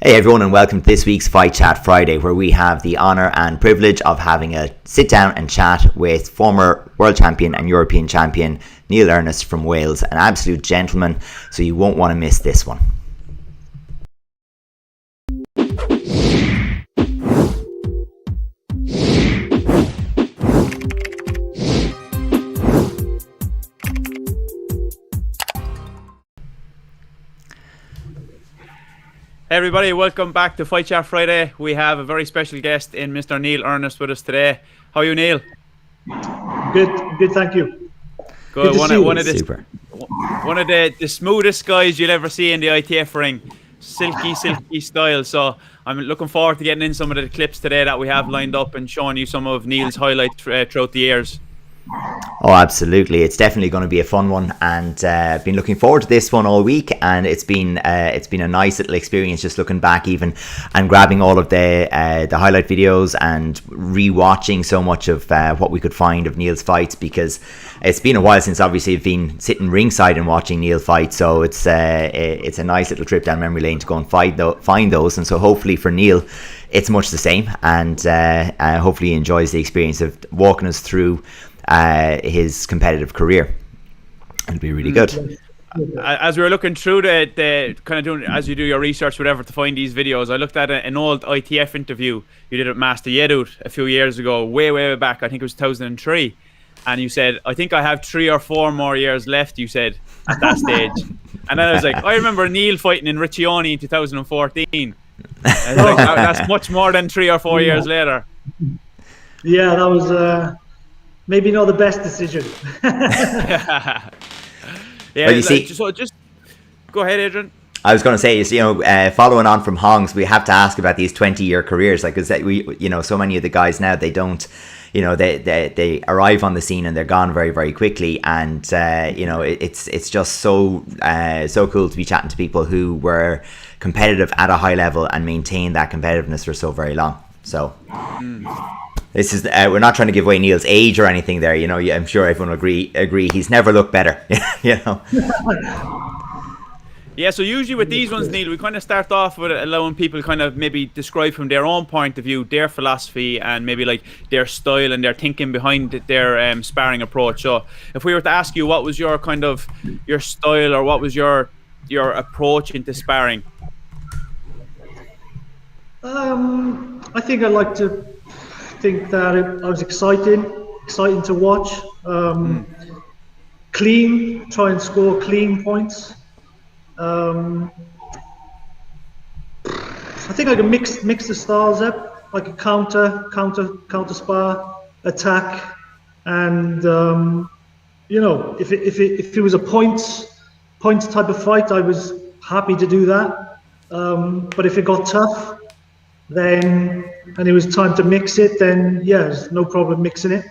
Hey everyone, and welcome to this week's Fight Chat Friday, where we have the honour and privilege of having a sit down and chat with former world champion and European champion Neil Ernest from Wales, an absolute gentleman, so you won't want to miss this one. Hey everybody, welcome back to Fight Chat Friday. We have a very special guest in Mr. Neil Earnest with us today. How are you, Neil? Good, thank you. Good. One of the smoothest guys you'll ever see in the ITF ring. Silky style. So I'm looking forward to getting in some of the clips today that we have lined up and showing you some of Neil's highlights throughout the years. Oh, absolutely. It's definitely going to be a fun one, and I've been looking forward to this one all week, and it's been a nice little experience just looking back even and grabbing all of the highlight videos and rewatching so much of what we could find of Neil's fights, because it's been a while since obviously I've been sitting ringside and watching Neil fight, so it's a nice little trip down memory lane to go and find those. And so hopefully for Neil it's much the same, and hopefully he enjoys the experience of walking us through his competitive career. It'll be really good. As we were looking through the kind of doing, as you do your research, whatever, to find these videos, I looked at an old ITF interview you did with Master Yedut a few years ago, way back. I think it was 2003, and you said, "I think I have 3 or 4 more years left." You said at that stage, and then I was like, "I remember Neil fighting in Richie Forde in 2014." I was like, that's much more than 3 or 4 years later. Yeah, that was maybe not the best decision. Yeah, well, you see, so just go ahead, Adrian. I was going to say, following on from Hong's, we have to ask about these 20-year careers, like, because so many of the guys now, they don't, they arrive on the scene and they're gone very, very quickly, and it's just so cool to be chatting to people who were competitive at a high level and maintain that competitiveness for so very long. So. This is we're not trying to give away Neil's age or anything there. I'm sure everyone will agree. He's never looked better. Yeah, so usually with these ones, Neil, we kind of start off with allowing people kind of maybe describe from their own point of view their philosophy and maybe like their style and their thinking behind their sparring approach. So if we were to ask you, what was your kind of your style, or what was your approach into sparring? I think I like to think that I was exciting to watch. Clean, try and score clean points. I think I can mix the styles up, like a counter spar, attack, and if it was a points type of fight, I was happy to do that. But if it got tough, and it was time to mix it, then yeah, there's no problem mixing it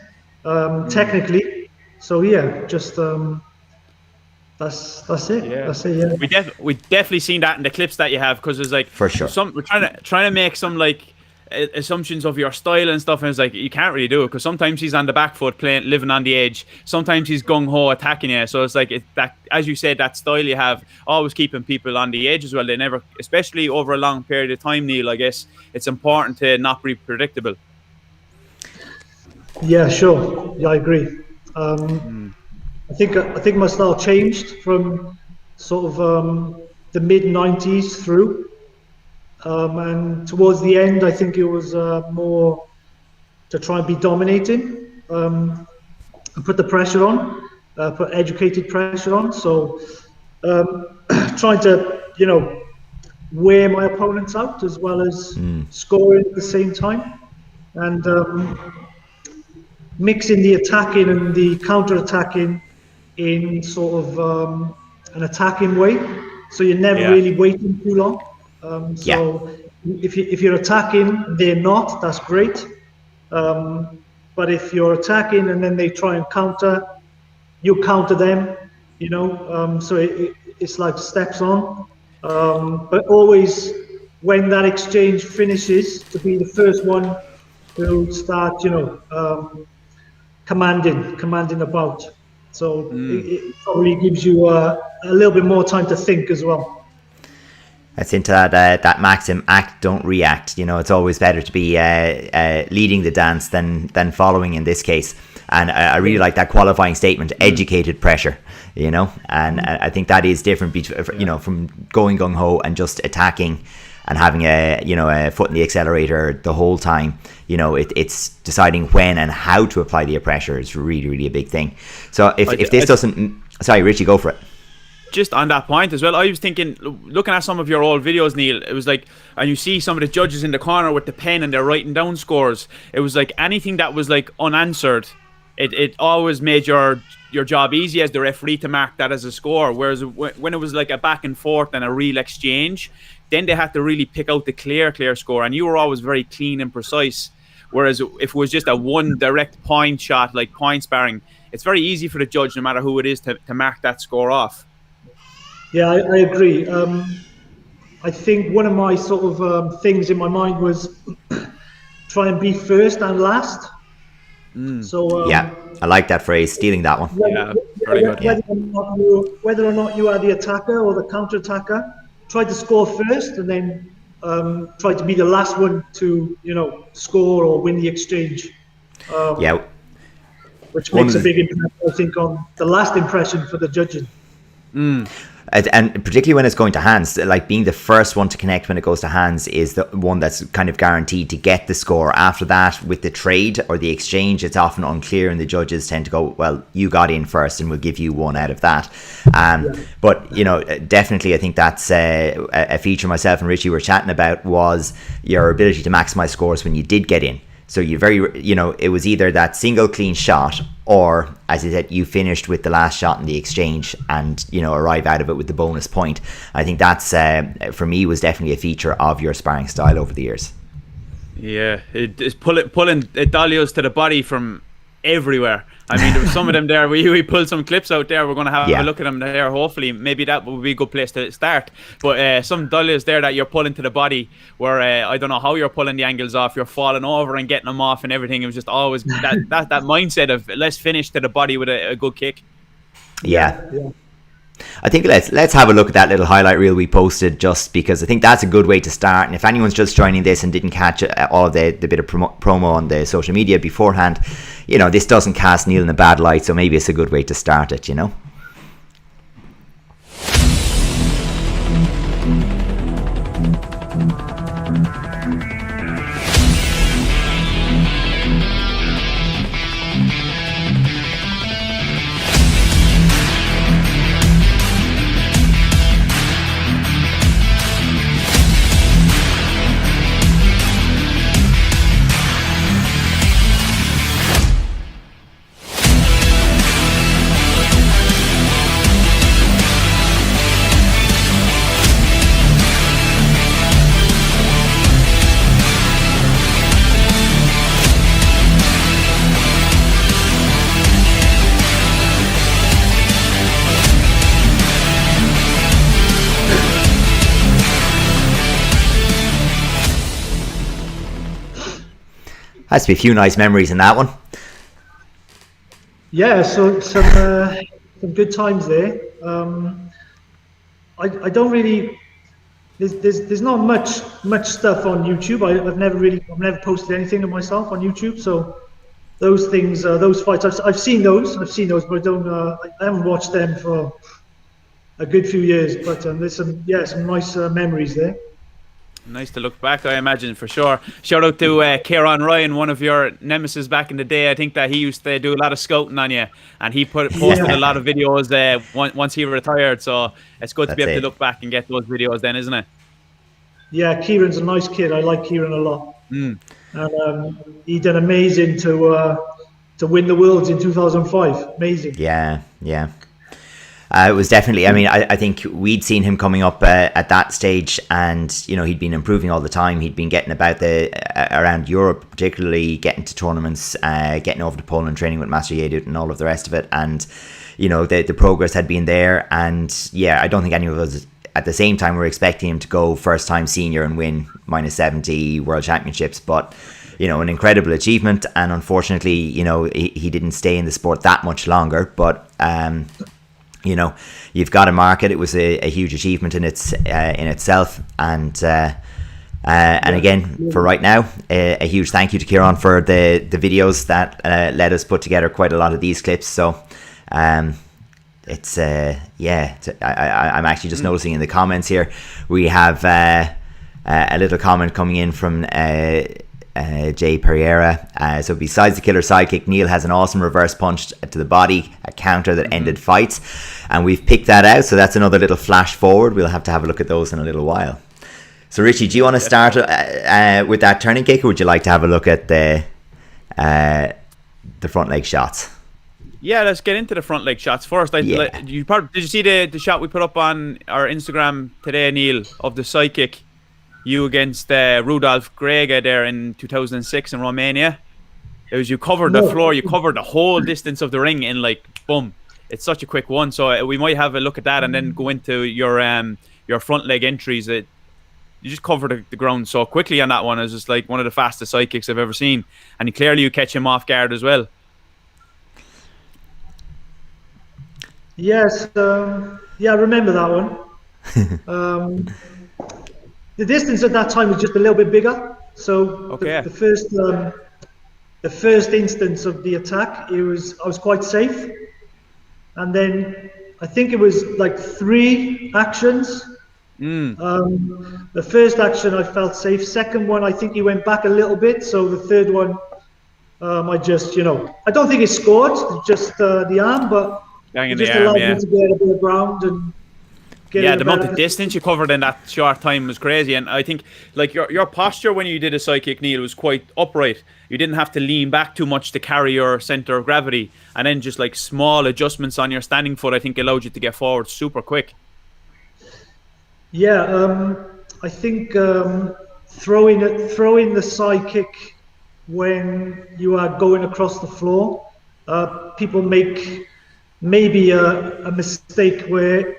technically. So yeah, just that's it. Yeah. That's it. Yeah. We definitely seen that in the clips that you have, because there's like, for sure, we're trying to make some like assumptions of your style and stuff, and it's like you can't really do it, because sometimes he's on the back foot living on the edge, sometimes he's gung-ho attacking you. So it's like that, as you said, that style you have, always keeping people on the edge as well. They never, especially over a long period of time, Neil, I guess it's important to not be predictable. Yeah, sure. Yeah, I agree. I think my style changed from sort of the mid-90s through. And towards the end, I think it was more to try and be dominating and put the pressure on, put educated pressure on. So trying to, wear my opponents out as well as scoring at the same time, and mixing the attacking and the counter-attacking in sort of an attacking way. So you're never really waiting too long. If you're attacking, they're not, that's great. But if you're attacking and then they try and counter, you counter them, so it's like steps on. But always when that exchange finishes, to be the first one to start, commanding about. So it probably gives you a little bit more time to think as well. That's into that maxim: act, don't react. You know, it's always better to be leading the dance than following in this case. And I really like that qualifying statement: educated pressure. You know, and I think that is different, you know, from going gung ho and just attacking and having a foot in the accelerator the whole time. You know, it's deciding when and how to apply the pressure is really, really a big thing. So if this doesn't, sorry, Richie, go for it. Just on that point as well, I was thinking, looking at some of your old videos, Neil, it was like, and you see some of the judges in the corner with the pen and they're writing down scores. It was like anything that was like unanswered, it always made your job easy as the referee to mark that as a score. Whereas when it was like a back and forth and a real exchange, then they had to really pick out the clear score, and you were always very clean and precise. Whereas if it was just a one direct point shot, like point sparring, it's very easy for the judge, no matter who it is, to mark that score off. Yeah, I agree. I think one of my sort of things in my mind was try and be first and last. So yeah, I like that phrase, stealing that one. Very good. Whether or not you are the attacker or the counter-attacker, try to score first and then try to be the last one to, you know, score or win the exchange. Which makes a big impact, I think, on the last impression for the judging. And particularly when it's going to hands, like being the first one to connect when it goes to hands is the one that's kind of guaranteed to get the score. After that, with the trade or the exchange, it's often unclear, and the judges tend to go, well, you got in first and we'll give you one out of that. But, you know, definitely I think that's a feature myself and Richie were chatting about, was your ability to maximize scores when you did get in. So it was either that single clean shot, or, as I said, you finished with the last shot in the exchange and, you know, arrive out of it with the bonus point. I think that's, for me, was definitely a feature of your sparring style over the years. Yeah, it's pulling dolios to the body from everywhere. I mean, there were some of them there. We pulled some clips out there. We're going to have a look at them there. Hopefully, maybe that would be a good place to start. But some dolios there that you're pulling to the body, where I don't know how you're pulling the angles off. You're falling over and getting them off and everything. It was just always that mindset of let's finish to the body with a good kick. Yeah. I think let's have a look at that little highlight reel we posted, just because I think that's a good way to start. And if anyone's just joining this and didn't catch all of the bit of promo on the social media beforehand, you know, this doesn't cast Neil in a bad light, so maybe it's a good way to start it, you know. Has to be a few nice memories in that one. Yeah, so some good times there. I don't really. There's not much stuff on YouTube. I've never posted anything of myself on YouTube. So those things, those fights, I've seen those, but I haven't watched them for a good few years. But there's some nice memories there. Nice to look back, I imagine, for sure. Shout out to Kieran Ryan, one of your nemesis back in the day. I think that he used to do a lot of scouting on you, and he posted a lot of videos once he retired. So it's good to be able to look back and get those videos then, isn't it? Yeah, Kieran's a nice kid. I like Kieran a lot. And he did amazing to win the Worlds in 2005. Amazing. Yeah. It was definitely, I mean, I think we'd seen him coming up at that stage, and, you know, he'd been improving all the time. He'd been getting about around Europe, particularly getting to tournaments, getting over to Poland, training with Master Yedut and all of the rest of it. And, you know, the progress had been there. And yeah, I don't think any of us at the same time were expecting him to go first time senior and win -70 World Championships. But, you know, an incredible achievement. And unfortunately, you know, he didn't stay in the sport that much longer. But, you've got to mark it. It was a huge achievement in itself, and again, for right now, a huge thank you to Kieran for the videos that let us put together quite a lot of these clips. So it's I'm actually just noticing in the comments here we have a little comment coming in from Jay Pereira. So besides the killer sidekick, Neil has an awesome reverse punch to the body, a counter that ended fights, and we've picked that out. So that's another little flash forward. We'll have to have a look at those in a little while. So Richie, do you want to start with that turning kick, or would you like to have a look at the front leg shots? Yeah, let's get into the front leg shots first. Did you see the shot we put up on our Instagram today, Neil, of the sidekick? You against Rudolf Grega there in 2006 in Romania. It was, you covered the floor, you covered the whole distance of the ring in boom. It's such a quick one. So we might have a look at that and then go into your front leg entries. You just covered the ground so quickly on that one. It was just one of the fastest sidekicks I've ever seen. And clearly you catch him off guard as well. Yes, I remember that one. The distance at that time was just a little bit bigger. So the first instance of the attack, I was quite safe. And then I think it was 3 actions. The first action I felt safe. Second one, I think he went back a little bit. So the third one, I just, I don't think he scored, just the arm, but it just allowed me to get a bit of ground and get the amount of distance you covered in that short time was crazy. And I think your posture when you did a sidekick, Neil, was quite upright. You didn't have to lean back too much to carry your center of gravity, and then just small adjustments on your standing foot, I think allowed you to get forward super quick. Yeah, I think throwing the sidekick when you are going across the floor, people make maybe a mistake where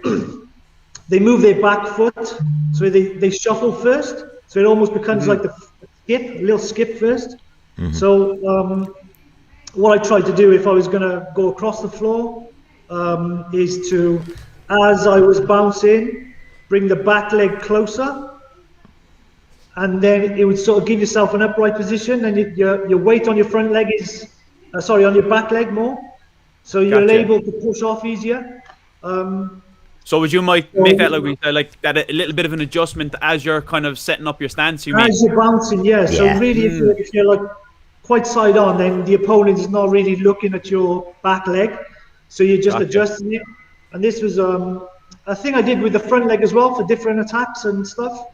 they move their back foot, so they shuffle first, so it almost becomes like a little skip first. So what I tried to do if I was going to go across the floor is to, as I was bouncing, bring the back leg closer, and then it would sort of give yourself an upright position, and your weight on your front leg is, on your back leg more, so you're able to push off easier. So would you make that that a little bit of an adjustment as you're kind of setting up your stance? As you're bouncing, So really, if you're quite side on, then the opponent is not really looking at your back leg, so you're just adjusting it. And this was a thing I did with the front leg as well for different attacks and stuff.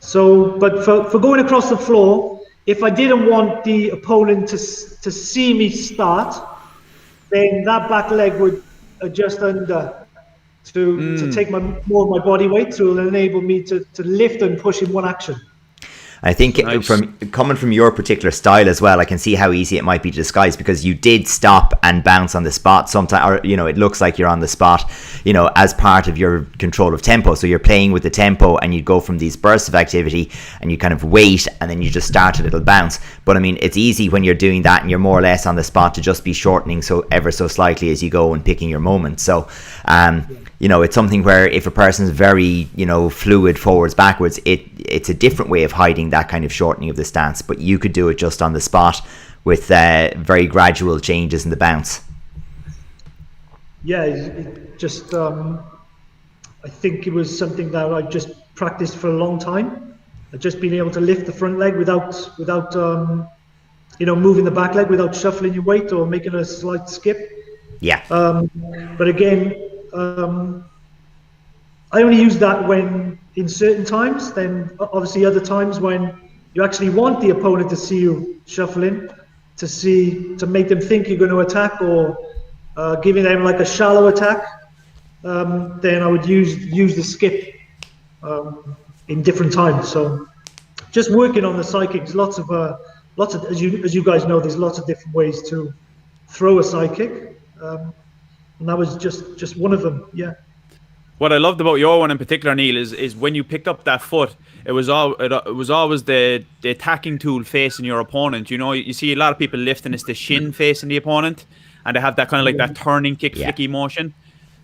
So, but for going across the floor, if I didn't want the opponent to see me start, then that back leg would adjust under to take more of my body weight, to enable me to lift and push in one action. I think coming from your particular style as well, I can see how easy it might be to disguise, because you did stop and bounce on the spot sometimes, or it looks like you're on the spot, as part of your control of tempo. So you're playing with the tempo, and you go from these bursts of activity, and you kind of wait, and then you just start a little bounce. But I mean, it's easy when you're doing that and you're more or less on the spot to just be shortening ever so slightly as you go and picking your moment. So it's something where if a person's very fluid forwards backwards, it's a different way of hiding that kind of shortening of the stance, but you could do it just on the spot with very gradual changes in the bounce. It just I think it was something that I just practiced for a long time. I've just been able to lift the front leg without moving the back leg, without shuffling your weight or making a slight skip. But again, I only use that when in certain times. Then obviously other times when you actually want the opponent to see you shuffling, to make them think you're going to attack, or giving them a shallow attack, then I would use the skip in different times. So just working on the sidekicks, lots of as you guys know, there's lots of different ways to throw a sidekick, and that was just one of them. What I loved about your one in particular, Neil, is when you picked up that foot, it was always the attacking tool facing your opponent. You see a lot of people lifting, it's the shin facing the opponent, and they have that kind of that turning kick flicky motion.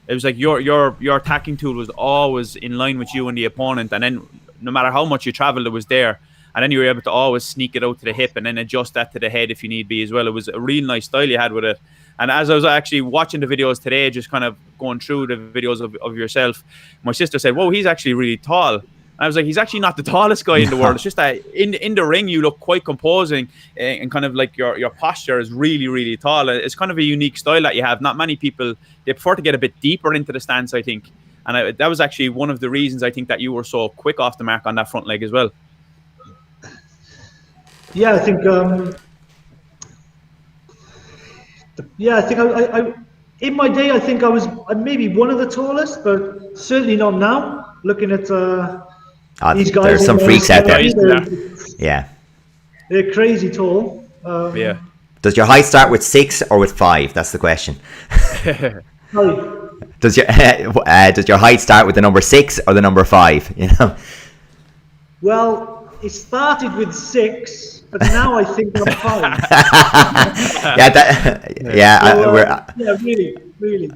It was like your attacking tool was always in line with you and the opponent, and then no matter how much you traveled, it was there. And then you were able to always sneak it out to the hip and then adjust that to the head if you need be as well. It was a real nice style you had with it. And as I was actually watching the videos today, just kind of going through the videos of yourself, my sister said, "Whoa, he's actually really tall." And I was like, "He's actually not the tallest guy in the world. It's just that in the ring you look quite composing, and kind of like your posture is really, really tall. It's kind of a unique style that you have. Not many people, they prefer to get a bit deeper into the stance, I think. And that was actually one of the reasons I think that you were so quick off the mark on that front leg as well." Yeah, I think. I in my day, I think I was maybe one of the tallest, but certainly not now. Looking at these guys, there's some freaks out there. Yeah, they're crazy tall. Yeah. Does your height start with 6 or with 5? That's the question. Does your height start with the number 6 or the number 5? You know. Well, it started with 6. But now I think I'm 5. Really.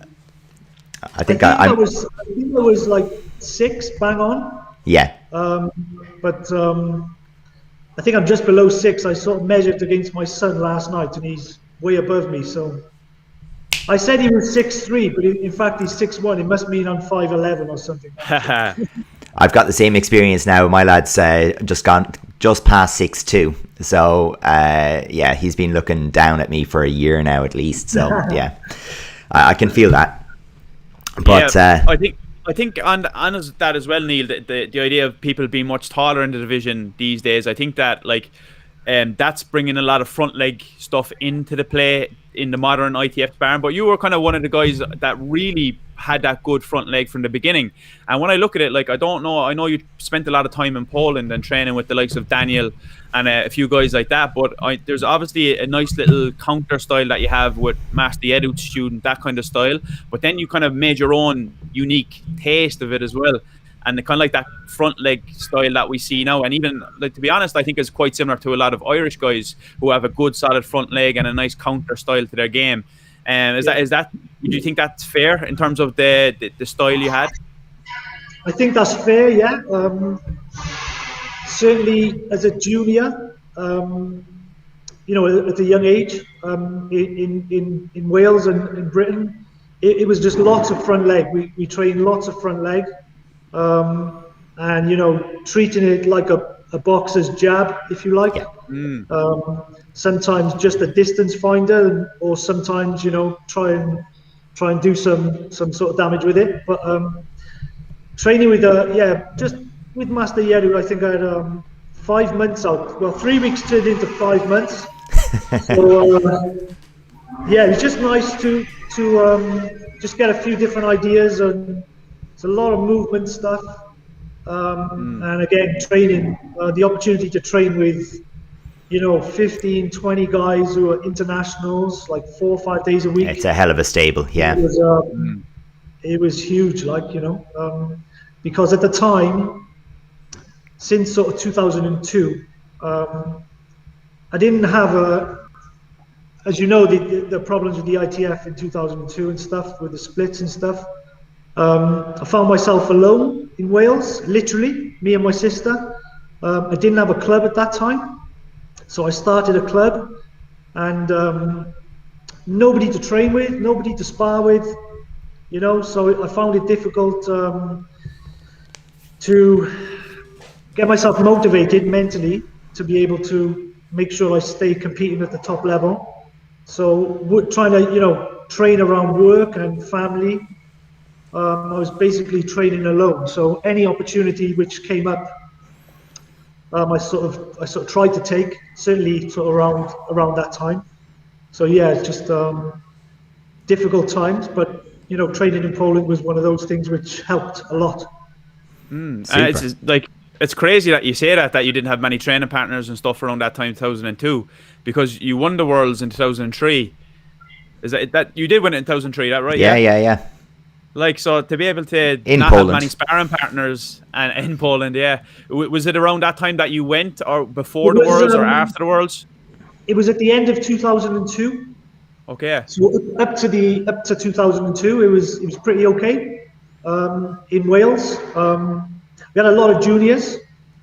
I think I was like 6, bang on. Yeah. But I think I'm just below 6. I sort of measured against my son last night, and he's way above me. So I said he was 6'3", but in fact he's 6'1". It must mean I'm 5'11" or something. I've got the same experience now. My lad's just past 6'2". So yeah, he's been looking down at me for a year now at least. So yeah, I can feel that. But yeah, I think on that as well, Neil. The idea of people being much taller in the division these days, I think that like that's bringing a lot of front leg stuff into the play in the modern ITF sparring. But you were kind of one of the guys that really had that good front leg from the beginning. And when I look at it, like, I know you spent a lot of time in Poland and training with the likes of Daniel and a few guys like that, but there's obviously a nice little counter style that you have with Master Edut's student, that kind of style. But then you kind of made your own unique taste of it as well. And kind of like that front leg style that we see now. And even, like, to be honest, I think is quite similar to a lot of Irish guys who have a good solid front leg and a nice counter style to their game. Is that? Do you think that's fair in terms of the style you had? I think that's fair. Yeah. Certainly, as a junior, you know, at a young age, in Wales and in Britain, it was just lots of front leg. We trained lots of front leg, and you know, treating it like a boxer's jab, if you like. Yeah. Sometimes just a distance finder, or sometimes, you know, try and do some sort of damage with it. But training with just with Master Yedu, I think I had 5 months out. Well, 3 weeks turned into 5 months. So yeah, it was just nice to just get a few different ideas, and it's a lot of movement stuff. And again, training, the opportunity to train with, you know, 15, 20 guys who are internationals, like 4 or 5 days a week. It's a hell of a stable, yeah. It was huge, like, you know, because at the time, since sort of 2002, I didn't have as you know, the problems with the ITF in 2002 and stuff, with the splits and stuff. I found myself alone in Wales, literally, me and my sister. I didn't have a club at that time, so I started a club, and nobody to train with, nobody to spar with, you know, so I found it difficult to get myself motivated mentally to be able to make sure I stay competing at the top level. So trying to, you know, train around work and family. I was basically training alone. So any opportunity which came up, I sort of tried to take, certainly sort of around that time. So yeah, it's just difficult times, but you know, training in Poland was one of those things which helped a lot. It's like, it's crazy that you say that you didn't have many training partners and stuff around that time, 2002, because you won the Worlds in 2003. Is that you did win it in 2003? That right? Yeah. Like, so to be able to in not Poland. have many sparring partners and in Poland, yeah. Was it around that time that you went, or before the Worlds or after the Worlds? It was at the end of 2002. Okay. So up to 2002, it was pretty okay in Wales. We had a lot of juniors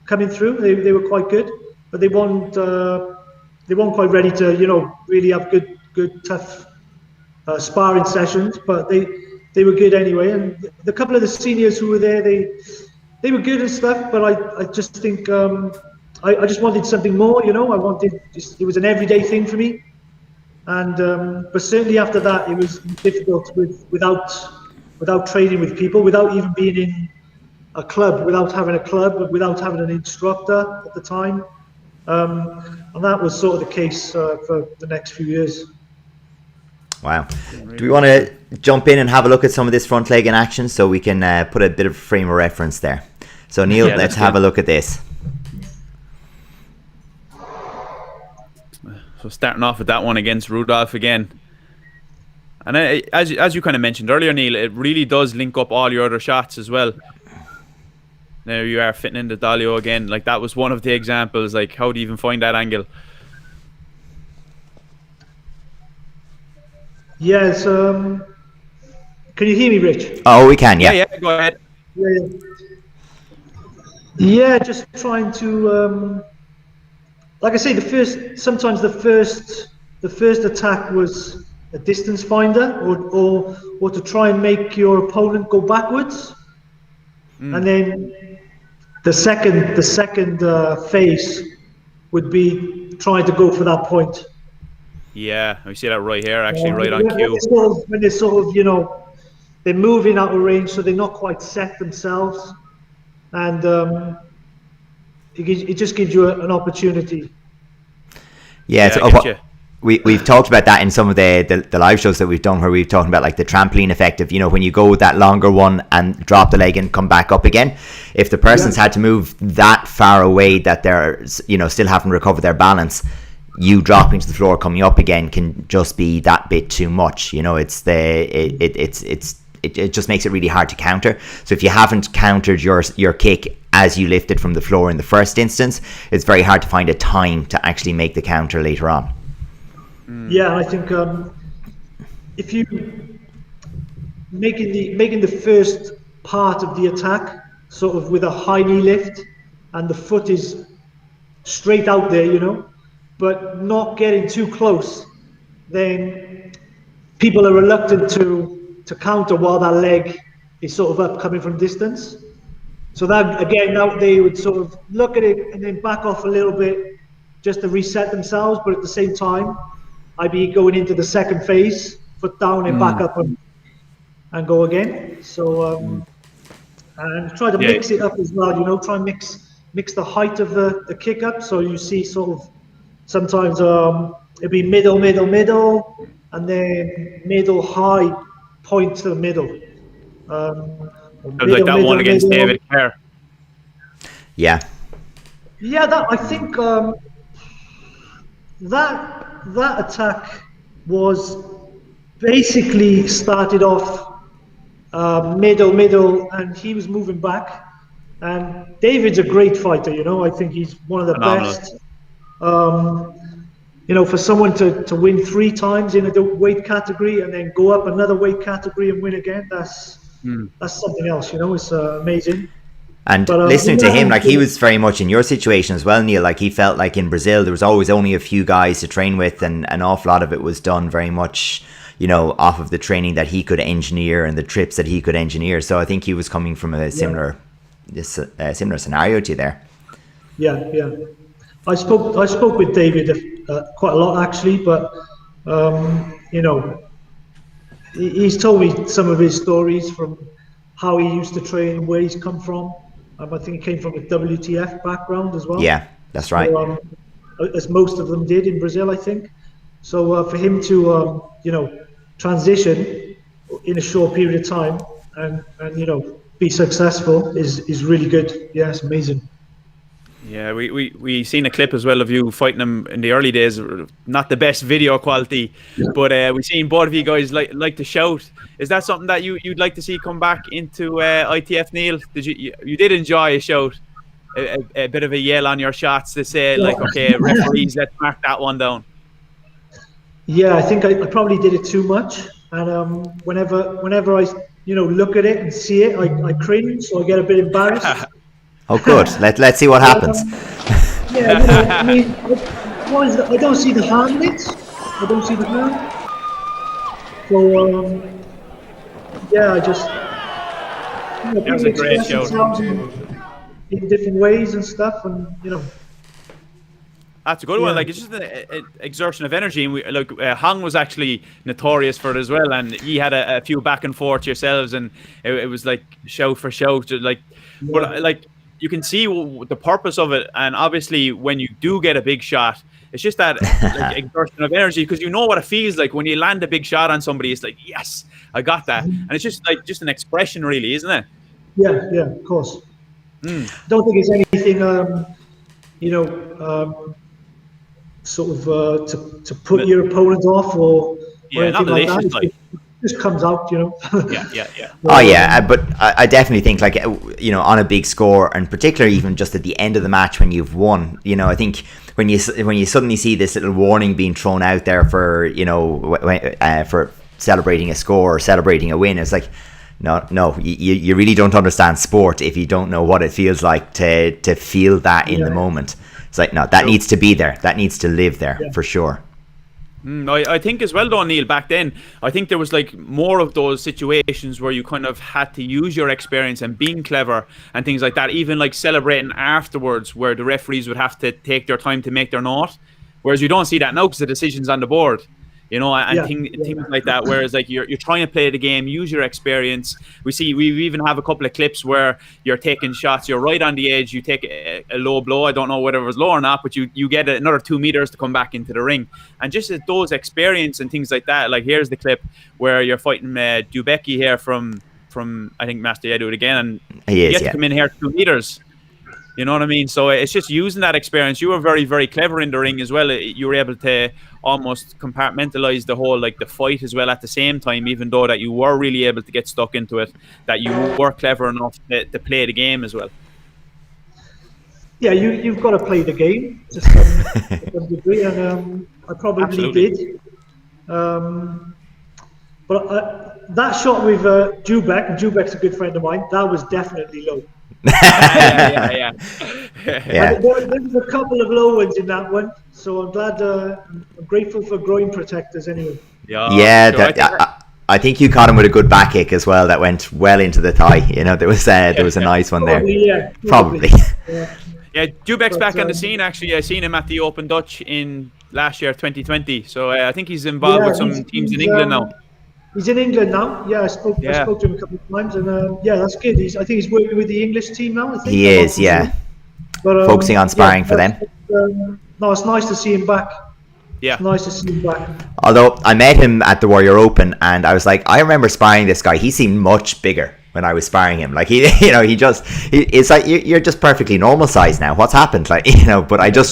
coming through. They were quite good, but they weren't quite ready to really have good tough sparring sessions. But they were good anyway. And the couple of the seniors who were there, they were good and stuff. But I just think I just wanted something more. I wanted it was an everyday thing for me. And but certainly after that, it was difficult without training with people, without even being in a club, without having an instructor at the time, and that was sort of the case for the next few years. Wow. Do we want to jump in and have a look at some of this front leg in action so we can put a bit of frame of reference there? So Neil, let's have a look at this. So starting off with that one against Rudolph again. And as you kind of mentioned earlier, Neil, it really does link up all your other shots as well. There you are fitting in the Dalio again. Like, that was one of the examples. Like, how do you even find that angle? Yes. Can you hear me, Rich? Oh, we can, yeah. Yeah, go ahead. Yeah, just trying to... like I say, sometimes the first attack was a distance finder, or to try and make your opponent go backwards, and then the second phase would be trying to go for that point. Yeah, we see that right here, actually, right on cue. When they're sort of, they're moving out of range, so they're not quite set themselves, and it just gives you an opportunity. Yeah, so we've talked about that in some of the live shows that we've done, where we've talked about like the trampoline effect of, when you go with that longer one and drop the leg and come back up again, if the person's had to move that far away that they're still having to recover their balance, you dropping to the floor, coming up again can just be that bit too much. It just makes it really hard to counter. So if you haven't countered your kick as you lift it from the floor in the first instance, it's very hard to find a time to actually make the counter later on. Yeah, I think if you making the first part of the attack sort of with a high knee lift, and the foot is straight out there, but not getting too close, then people are reluctant to counter while that leg is sort of up coming from distance. So that again, now they would sort of look at it and then back off a little bit just to reset themselves, but at the same time, I'd be going into the second phase, foot down and back up and go again. So and try to mix it up as well, try and mix the height of the kick up, so you see sort of sometimes it'd be middle, and then middle, high, point to the middle. Like that one against David Kerr. Yeah, that I think that attack was basically started off middle, and he was moving back. And David's a great fighter, I think he's one of the best. For someone to win 3 times in a weight category and then go up another weight category and win again, that's something else, it's amazing. And listening to him, like, he was very much in your situation as well, Neil. Like, he felt like in Brazil there was always only a few guys to train with, and an awful lot of it was done very much, off of the training that he could engineer and the trips that he could engineer. So I think he was coming from a similar scenario to you there. Yeah. I spoke with David quite a lot actually, but he's told me some of his stories from how he used to train, where he's come from. I think he came from a WTF background as well. Yeah, that's right. So, as most of them did in Brazil, I think. So for him to transition in a short period of time and be successful is really good. Yeah, it's amazing. Yeah, we seen a clip as well of you fighting him in the early days. Not the best video quality, but we seen both of you guys like to shout. Is that something that you'd like to see come back into ITF, Neil? Did you did enjoy a shout, a bit of a yell on your shots to say like, okay, referees, let's mark that one down? Yeah, I think I probably did it too much, and whenever I look at it and see it, I cringe, so I get a bit embarrassed. Oh, good. Let's see what happens. Yeah, I mean, what is it? I don't see the harm in it. I don't see the harm. So yeah, I just That was people a great express shout. themselves in different ways and stuff, and That's a good one. Yeah. Like, it's just an exertion of energy, and Hong was actually notorious for it as well. And he had a few back and forth yourselves, and it was like shout for shout. But like you can see the purpose of it, and obviously when you do get a big shot, it's just that like exertion of energy, because you know what it feels like when you land a big shot on somebody. It's like, yes, I got that, and it's just an expression, really, isn't it? Yeah, of course. Don't think it's anything, sort of to put your opponent off or not anything like malicious, that. It just comes out, Yeah. Oh yeah, but I definitely think, like, on a big score, and particularly even just at the end of the match when you've won, I think when you suddenly see this little warning being thrown out there for for celebrating a score or celebrating a win, it's like, no, you really don't understand sport if you don't know what it feels like to feel that in the moment. It's like, no, that needs to be there. That needs to live there for sure. I think as well, though, Neil, back then, I think there was like more of those situations where you kind of had to use your experience and being clever and things like that, even like celebrating afterwards, where the referees would have to take their time to make their note. Whereas you don't see that now because the decision's on the board. And things like that. Whereas like you're trying to play the game, use your experience. We even have a couple of clips where you're taking shots, you're right on the edge, you take a low blow. I don't know whether it was low or not, but you get another 2 meters to come back into the ring. And just those experience and things like that. Like, here's the clip where you're fighting Dubecki here from I think Master Yedu it again, and you get to come in here 2 meters. You know what I mean? So it's just using that experience. You were very, very clever in the ring as well. You were able to almost compartmentalize the whole, like, the fight as well at the same time, even though that you were really able to get stuck into it, that you were clever enough to play the game as well. Yeah, you've got to play the game to some degree, and I probably did. But that shot with Dubek, and Dubek's a good friend of mine, that was definitely low. Yeah. There was a couple of low ones in that one, so I'm glad. I'm grateful for groin protectors anyway. I think you caught him with a good back kick as well that went well into the thigh. There was a nice one there. Probably. Yeah, Dubek's back on the scene. Actually, I seen him at the Open Dutch in last year, 2020. So I think he's involved with some teams in England now. He's in England now. Yeah, I spoke to him a couple of times, and that's good. I think he's working with the English team now. I think he is, yeah. But, focusing on sparring for them. No, it's nice to see him back. Yeah, it's nice to see him back. Although I met him at the Warrior Open, and I was like, I remember sparring this guy. He seemed much bigger when I was sparring him. Like, it's like you're just perfectly normal size now. What's happened? Like, but I just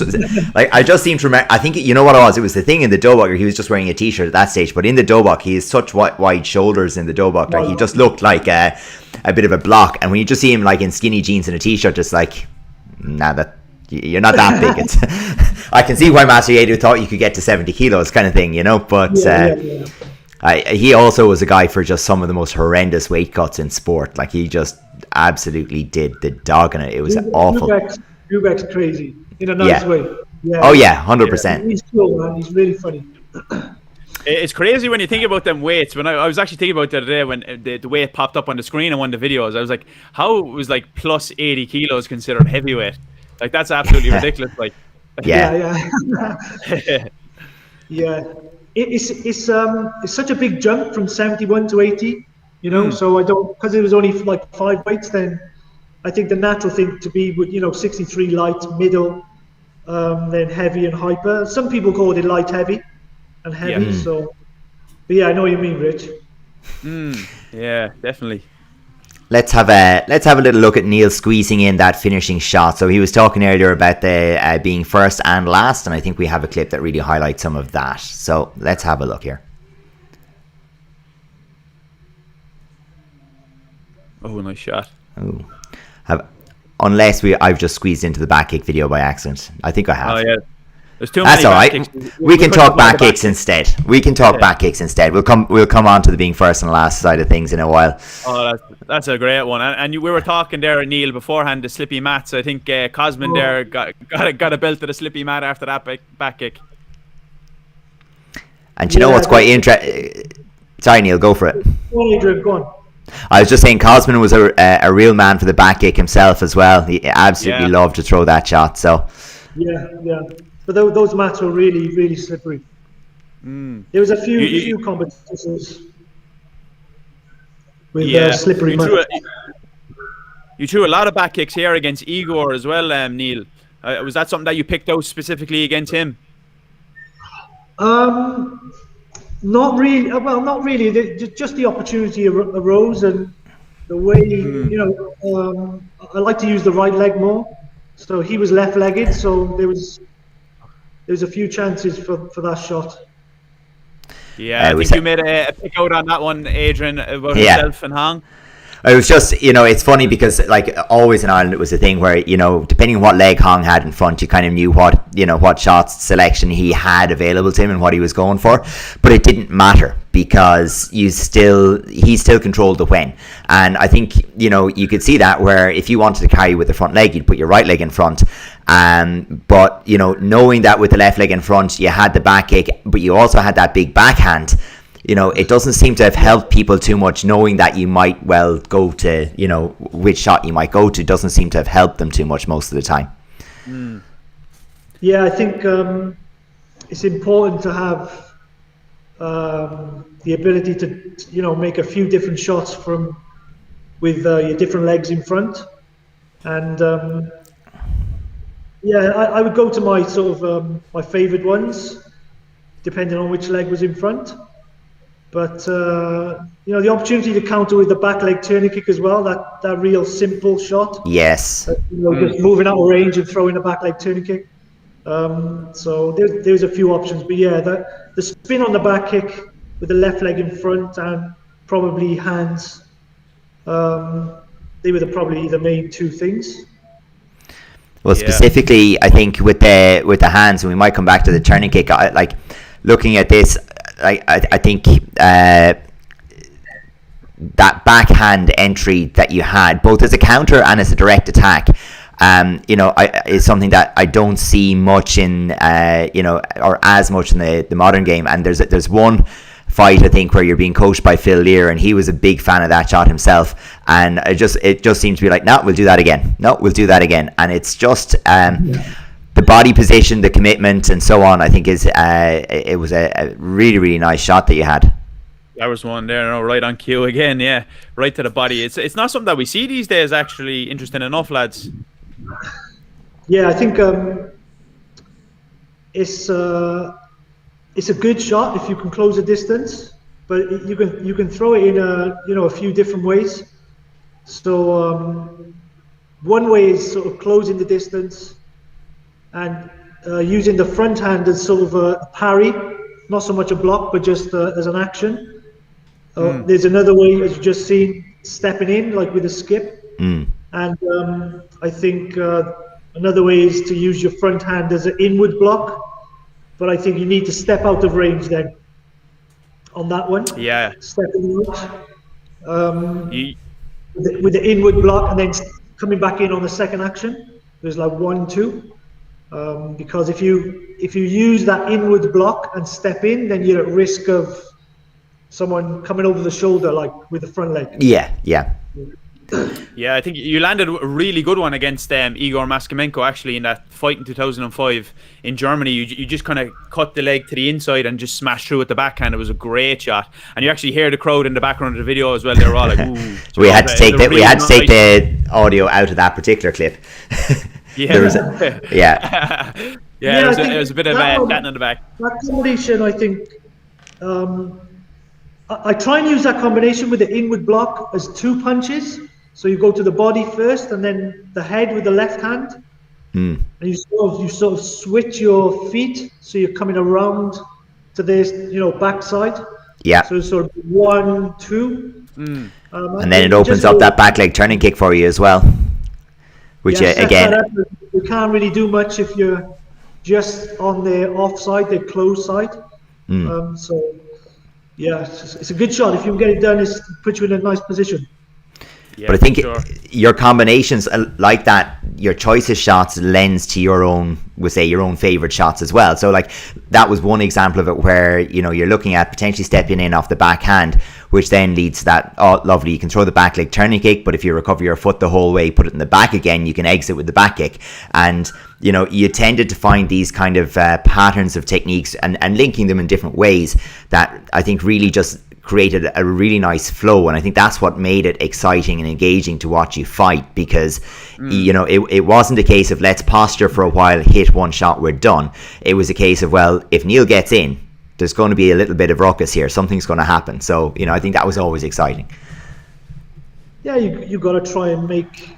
seem to remember. I think you know what it was. It was the thing in the dobok where he was just wearing a t-shirt at that stage. But in the dobok, he has such wide shoulders in the dobok. Like, he just looked like a bit of a block. And when you just see him like in skinny jeans and a t-shirt, it's like, that you're not that big. It's I can see why Master Yedu thought you could get to 70 kilos, kind of thing, But. He also was a guy for just some of the most horrendous weight cuts in sport. Like, he just absolutely did the dog in it. It was awful. Dubek's crazy in a nice way. Yeah. Oh yeah, 100%. He's cool, man. He's really funny. It's crazy when you think about them weights. When I was actually thinking about it the other day when the weight popped up on the screen in one of the videos, I was like, how was like plus 80 kilos considered heavyweight? Like, that's absolutely ridiculous. Like, yeah. It's such a big jump from 71 to 80, so I don't, because it was only like 5 weights, then I think the natural thing to be would 63 light, middle, then heavy and hyper. Some people call it light heavy and heavy. So, but yeah, I know what you mean, Rich. Yeah, definitely. Let's have a little look at Neil squeezing in that finishing shot. So he was talking earlier about the being first and last, and I think we have a clip that really highlights some of that. So let's have a look here. Oh, nice shot. Oh, I've just squeezed into the back kick video by accident. I think I have. Oh yeah. There's too That's many all back right. kicks. We can couldn't talk avoid back the kicks instead. We can talk back kicks instead. We'll come on to the being first and last side of things in a while. Oh, that's a great one. And we were talking there, Neil, beforehand, the slippy mats. I think Cosman there got a belt of the slippy mat after that back kick. And you know what's quite interesting? Sorry, Neil, go for it. Adrian, go on. I was just saying, Cosman was a real man for the back kick himself as well. He absolutely loved to throw that shot. So yeah. But those mats were really, really slippery. There was a few competitions with slippery mats. You threw a lot of back kicks here against Igor as well, Neil. Was that something that you picked out specifically against him? Not really. Well, not really. Just the opportunity arose, and the way I like to use the right leg more. So he was left-legged, so there was a few chances for that shot. Yeah, I think you made a pick out on that one, Adrian, about himself and Hong. It was just, it's funny because, like, always in Ireland, it was a thing where, depending on what leg Hong had in front, you kind of knew what shots selection he had available to him and what he was going for. But it didn't matter because he still controlled the when. And I think, you could see that where if you wanted to carry with the front leg, you'd put your right leg in front. But, knowing that with the left leg in front, you had the back kick, but you also had that big backhand. It doesn't seem to have helped people too much, knowing that you might well go to, which shot you might go to, doesn't seem to have helped them too much most of the time. Yeah, I think it's important to have the ability to, make a few different shots with your different legs in front. And I would go to my sort of my favorite ones, depending on which leg was in front. But the opportunity to counter with the back leg turning kick as well, that real simple shot. Yes. Just moving out of range and throwing a back leg turning kick. So there's a few options, but the spin on the back kick with the left leg in front and probably hands. They were probably the main two things. Well, specifically, I think with the hands, and we might come back to the turning kick. Like looking at this. I think that backhand entry that you had, both as a counter and as a direct attack, is something that I don't see much in, or as much in the modern game. And there's one fight, I think, where you're being coached by Phil Lear, and he was a big fan of that shot himself. And it just seems to be like, no, we'll do that again. No, we'll do that again. And it's just. The body position, the commitment, and so on, I think it was a really, really nice shot that you had. That was one there, right on cue again, right to the body. It's not something that we see these days, actually. Interesting enough, lads. Yeah, I think it's a good shot if you can close the distance, but you can throw it in a few different ways. So one way is sort of closing the distance and using the front hand as sort of a parry, not so much a block, but just as an action. There's another way, as you just seen, stepping in, like with a skip. And I think another way is to use your front hand as an inward block, but I think you need to step out of range then on that one. Yeah. Stepping out with the inward block and then coming back in on the second action. There's like 1, 2. Because if you use that inward block and step in, then you're at risk of someone coming over the shoulder, like with the front leg. Yeah. Yeah, I think you landed a really good one against Igor Maskimenko, actually, in that fight in 2005 in Germany. You just kind of cut the leg to the inside and just smashed through at the backhand. It was a great shot, and you actually hear the crowd in the background of the video as well. They were all like, "Ooh!" We had to take the audio out of that particular clip. Yeah, it was a bit of that in the back. That combination, I think, I try and use that combination with the inward block as 2 punches. So you go to the body first, and then the head with the left hand, and you sort of switch your feet, so you're coming around to this, backside. Yeah. So it's sort of 1, 2, and then it opens up that back leg turning kick for you as well. Which again, you can't really do much if you're just on their offside, their close side. So yeah, it's a good shot. If you can get it done, it puts you in a nice position. Yeah, but I think sure. your combinations like that, your choice of shots lends to your own, your own favorite shots as well. So like that was one example of it where, you know, you're looking at potentially stepping in off the backhand, which then leads to that, oh, lovely, you can throw the back leg turning kick, but if you recover your foot the whole way, put it in the back again, you can exit with the back kick. And, you know, you tended to find these kind of patterns of techniques and linking them in different ways that I think really just created a really nice flow, and I think that's what made it exciting and engaging to watch you fight, because you know, it wasn't a case of let's posture for a while, hit one shot, we're done. It was a case of, well, if Neil gets in, there's going to be a little bit of ruckus here, something's going to happen. So, you know, I think that was always exciting. Yeah, you got to try and make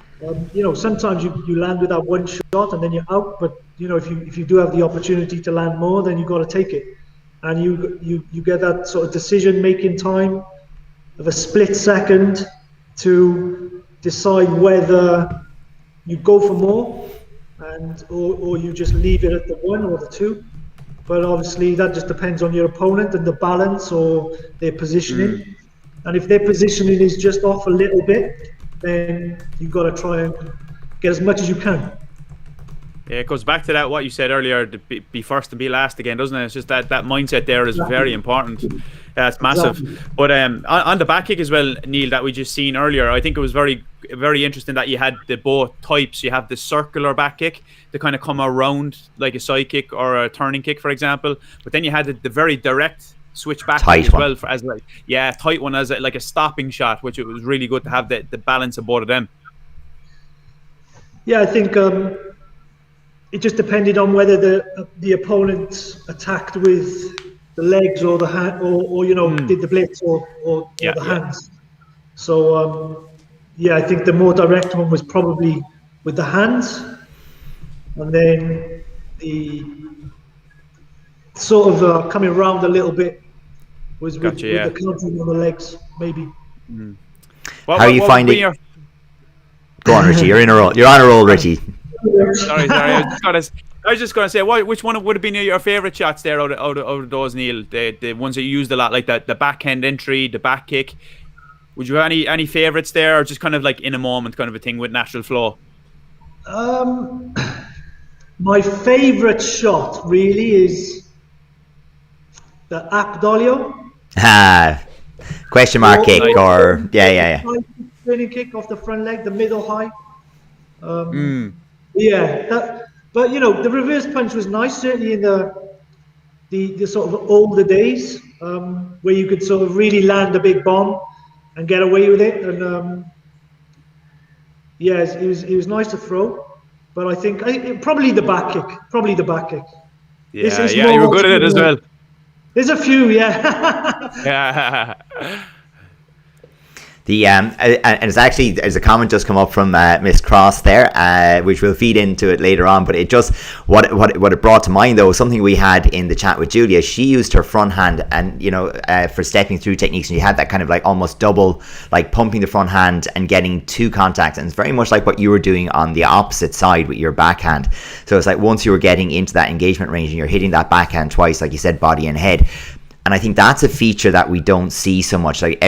you know, sometimes you land with that one shot and then you're out, but you know, if you do have the opportunity to land more, then you got to take it. And you get that sort of decision-making time of a split second to decide whether you go for more or you just leave it at the 1 or the 2. But obviously that just depends on your opponent and the balance or their positioning. And if their positioning is just off a little bit, then you've got to try and get as much as you can. Yeah, it goes back to that what you said earlier, to be first and be last again, doesn't it? It's just that mindset there is very important. It's massive. Exactly. But on the back kick as well, Neil, that we just seen earlier, I think it was very, very interesting that you had the both types. You have the circular back kick to kind of come around like a side kick or a turning kick, for example. But then you had the very direct switch back kick as well, tight one as like a stopping shot, which it was really good to have the balance of both of them. Yeah, I think it just depended on whether the opponent attacked with the legs or the hand, or you know, did the blitz or the hands. So I think the more direct one was probably with the hands, and then the sort of coming around a little bit was with the countering on the legs, maybe. How are you finding? Go on, Richie. You're in a roll. You're on a roll, Richie. Sorry. I was just going to say, which one would have been your favourite shots there out of those, Neil? The ones that you used a lot, like the backhand entry, the back kick. Would you have any favourites there, or just kind of like in a moment kind of a thing with natural flow? My favourite shot really is the Abdolio. Question mark kick, or yeah. Turning kick off the front leg, the middle high. Yeah, but you know, the reverse punch was nice, certainly in the sort of older days, where you could sort of really land a big bomb and get away with it. And it was nice to throw. But I think probably the back kick. Yeah, you were good at it as well. There's a few, yeah. And it's actually, there's a comment just come up from Miss Cross there, which we'll feed into it later on. But it just what it brought to mind though, something we had in the chat with Julia. She used her front hand, and you know, for stepping through techniques, and you had that kind of like almost double, like pumping the front hand and getting two contacts, and it's very much like what you were doing on the opposite side with your backhand. So it's like once you were getting into that engagement range and you're hitting that backhand twice, like you said, body and head. And I think that's a feature that we don't see so much. Like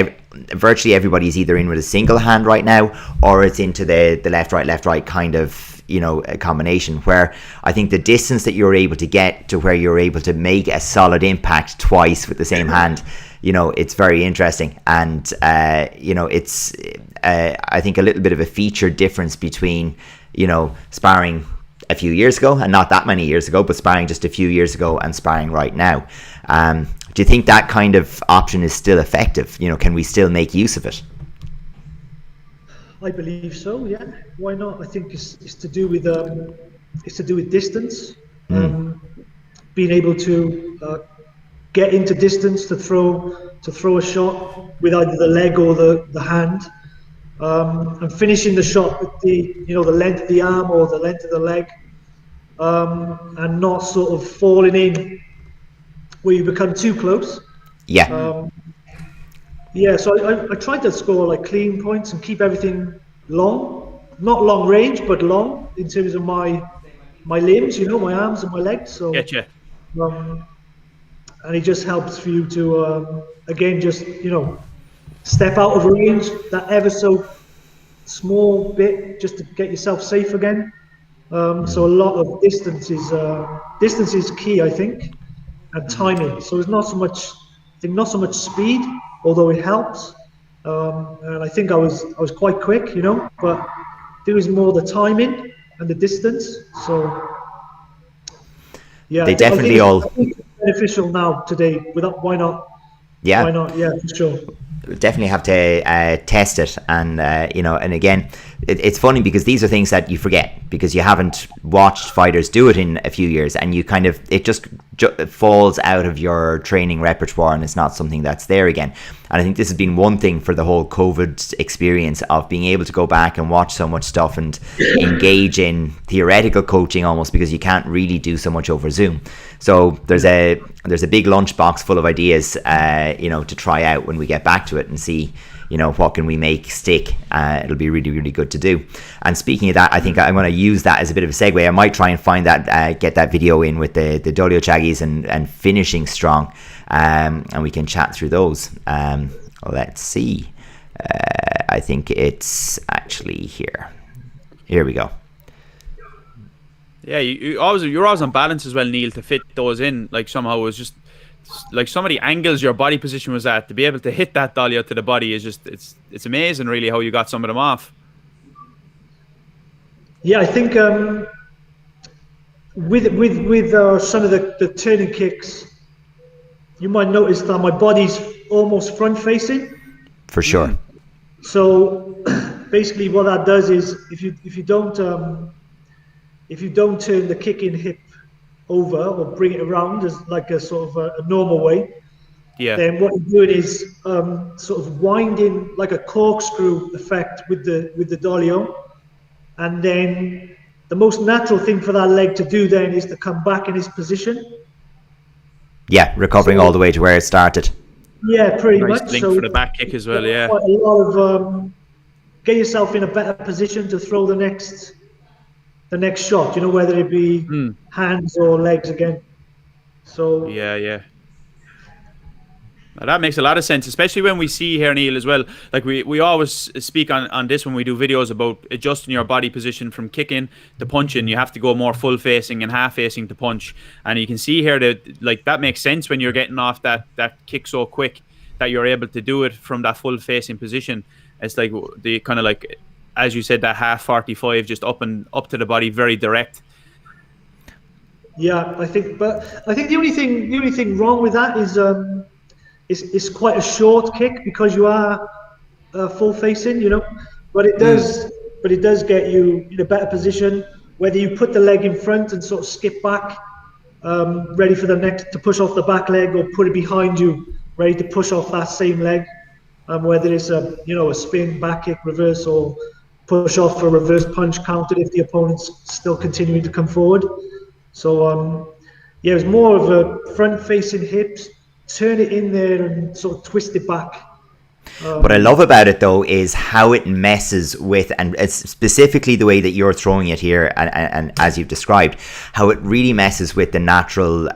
virtually everybody's either in with a single hand right now, or it's into the left right kind of, you know, a combination, where I think the distance that you're able to get to where you're able to make a solid impact twice with the same hand, you know, it's very interesting. And you know, it's I think a little bit of a feature difference between, you know, sparring a few years ago, and not that many years ago, but sparring just a few years ago and sparring right now. Do you think that kind of option is still effective? You know, can we still make use of it? I believe so. Yeah, why not? I think it's to do with distance. Being able to get into distance to throw a shot with either the leg or the hand, and finishing the shot with the length of the arm or the length of the leg, and not sort of falling in where you become too close. So I tried to score like clean points and keep everything long, not long range, but long in terms of my my limbs, my arms and my legs. So, Getcha. And it just helps for you to, again, just, step out of range, that ever so small bit, just to get yourself safe again. So a lot of distance is key, I think, and timing. So it's not so much, not so much speed, although it helps. And I think I was quite quick, but it was more the timing and the distance. So yeah, they definitely I think it's beneficial now today. Why not? Yeah. Why not? Yeah, for sure. Definitely have to test it, and and again, it's funny because these are things that you forget because you haven't watched fighters do it in a few years, and you kind of, it just falls out of your training repertoire, and it's not something that's there again. And I think this has been one thing for the whole COVID experience of being able to go back and watch so much stuff and engage in theoretical coaching almost, because you can't really do so much over Zoom. So there's a big lunchbox full of ideas, to try out when we get back to it and see, what can we make stick. It'll be really, really good to do. And speaking of that, I think I'm going to use that as a bit of a segue. I might try and find that, get that video in with the Dolio Chaggies and finishing strong, and we can chat through those. Let's see. I think it's actually here. Here we go. Yeah, you're always on balance as well, Neil, to fit those in. Like somehow it was just like some of the angles your body position was at, to be able to hit that dolly out to the body is just, it's amazing really how you got some of them off. Yeah, I think with some of the turning kicks, you might notice that my body's almost front facing. For sure. So basically what that does is if you don't turn the kicking hip over or bring it around as like a sort of a normal way, then what you're doing is sort of winding like a corkscrew effect with the dolio, and then the most natural thing for that leg to do then is to come back in its position. Yeah, recovering all the way to where it started. Yeah, pretty nice much. Link So for the back kick as well. Yeah, quite a lot of get yourself in a better position to throw the next shot, whether it be hands or legs again. So yeah. Now, that makes a lot of sense, especially when we see here, Neil, as well. Like we always speak on this when we do videos about adjusting your body position from kicking to punching. You have to go more full facing and half facing to punch. And you can see here that like that makes sense when you're getting off that kick so quick that you're able to do it from that full facing position. It's like the kind of like, as you said, that half 45 just up to the body, very direct. Yeah, I think the only thing wrong with that is it's quite a short kick because you are full facing, but it does get you in a better position, whether you put the leg in front and sort of skip back, ready for the next to push off the back leg, or put it behind you, ready to push off that same leg, whether it's a spin, back kick, reverse, or push off a reverse punch countered if the opponent's still continuing to come forward. So it was more of a front facing hips, turn it in there and sort of twist it back. What I love about it though is how it messes with, and it's specifically the way that you're throwing it here, and as you've described, how it really messes with the natural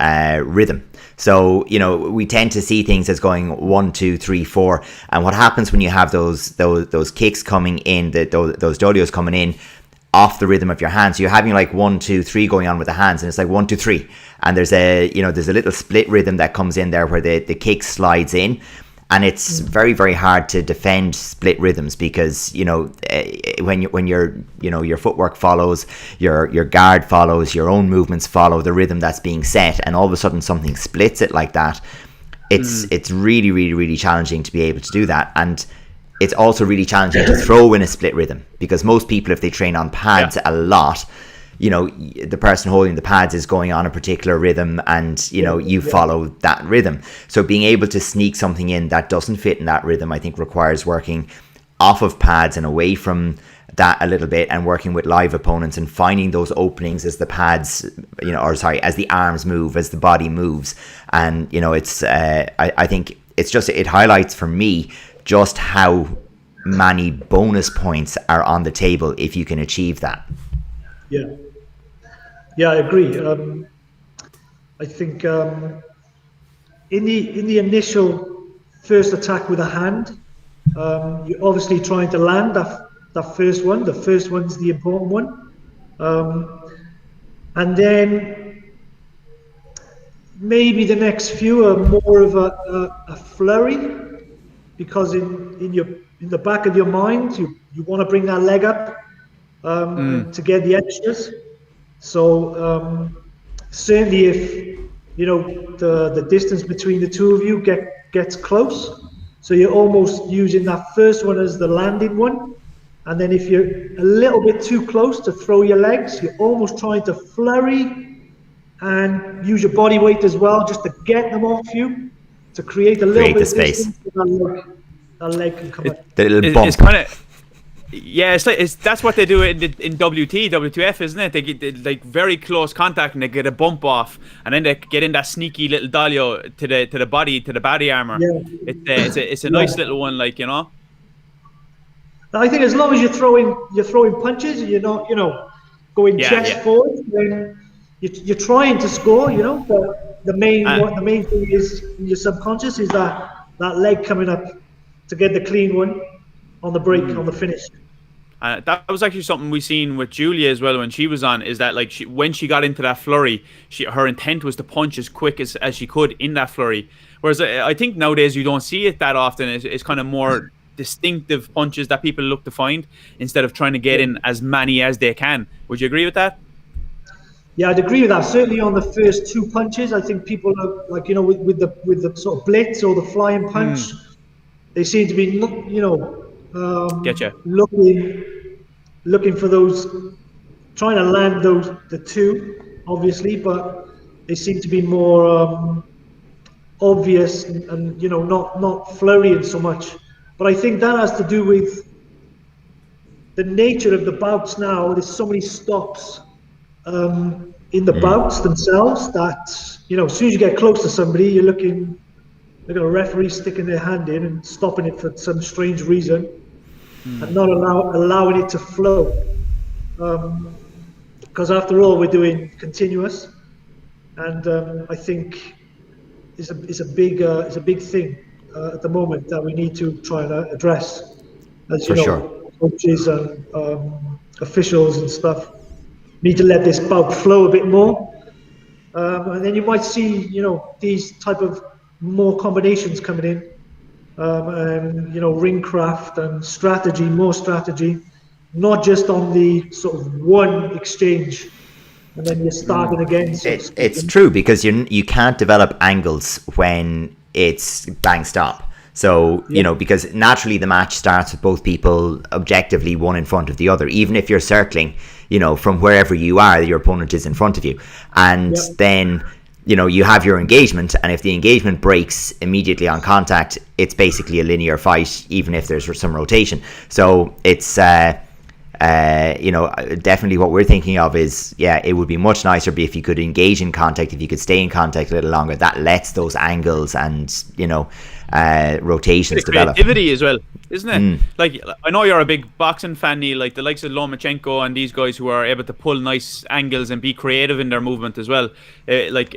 rhythm. So we tend to see things as going 1, 2, 3, 4, and what happens when you have those kicks coming in, those dolios coming in off the rhythm of your hands, you're having like 1, 2, 3 going on with the hands, and it's like 1, 2, 3, and there's a little split rhythm that comes in there where the kick slides in. And it's very, very hard to defend split rhythms because when your footwork follows, your guard follows, your own movements follow the rhythm that's being set, and all of a sudden something splits it like that. It's really, really, really challenging to be able to do that, and it's also really challenging to throw in a split rhythm because most people, if they train on pads a lot, the person holding the pads is going on a particular rhythm, and you follow that rhythm. So being able to sneak something in that doesn't fit in that rhythm, I think requires working off of pads and away from that a little bit, and working with live opponents and finding those openings as the pads, as the arms move, as the body moves. And it's I think it's just, it highlights for me just how many bonus points are on the table if you can achieve that. Yeah, I agree. I think in the initial first attack with a hand, you're obviously trying to land that first one. The first one's the important one, and then maybe the next few are more of a flurry, because in the back of your mind you want to bring that leg up and to get the extras. So certainly if the distance between the two of you gets close, so you're almost using that first one as the landing one, and then if you're a little bit too close to throw your legs, you're almost trying to flurry and use your body weight as well, just to get them off you, to create a little bit of distance so that leg can come up. The little bump. It's kind of, yeah, that's what they do in WTF, isn't it? They get like very close contact and they get a bump off, and then they get in that sneaky little dolio to the body armor. Yeah. It's a nice little one, like, you know. I think as long as you're throwing punches and you're not, going chest forward, then you're trying to score, But the main thing is in your subconscious is that leg coming up to get the clean one on the break, on the finish. That was actually something we seen with Julia as well when she was on, is that like when she got into that flurry, her intent was to punch as quick as she could in that flurry. Whereas I think nowadays you don't see it that often. It's kind of more distinctive punches that people look to find instead of trying to get in as many as they can. Would you agree with that? Yeah, I'd agree with that. Certainly on the first two punches, I think people are like, with the sort of blitz or the flying punch, they seem to be, looking for those, trying to land the two, obviously, but they seem to be more obvious and not flurrying so much. But I think that has to do with the nature of the bouts now. There's so many stops in the bouts themselves that, as soon as you get close to somebody, you're looking at a referee sticking their hand in and stopping it for some strange reason and not allowing it to flow. Because after all, we're doing continuous, and I think it's a big thing at the moment that we need to try and address, as coaches and officials and stuff need to let this bout flow a bit more, and then you might see these type of more combinations coming in, and ring craft and more strategy, not just on the sort of one exchange and then you're starting again. So it's true, because you can't develop angles when it's bang stop. So, because naturally the match starts with both people objectively one in front of the other. Even if you're circling, from wherever you are, your opponent is in front of you. And then, you have your engagement. And if the engagement breaks immediately on contact, it's basically a linear fight, even if there's some rotation. So it's, definitely what we're thinking of is, it would be much nicer if you could engage in contact, if you could stay in contact a little longer. That lets those angles and, rotations develop. Creativity as well, isn't it? Like, I know you're a big boxing fan, Neil, like the likes of Lomachenko and these guys who are able to pull nice angles and be creative in their movement as well. Like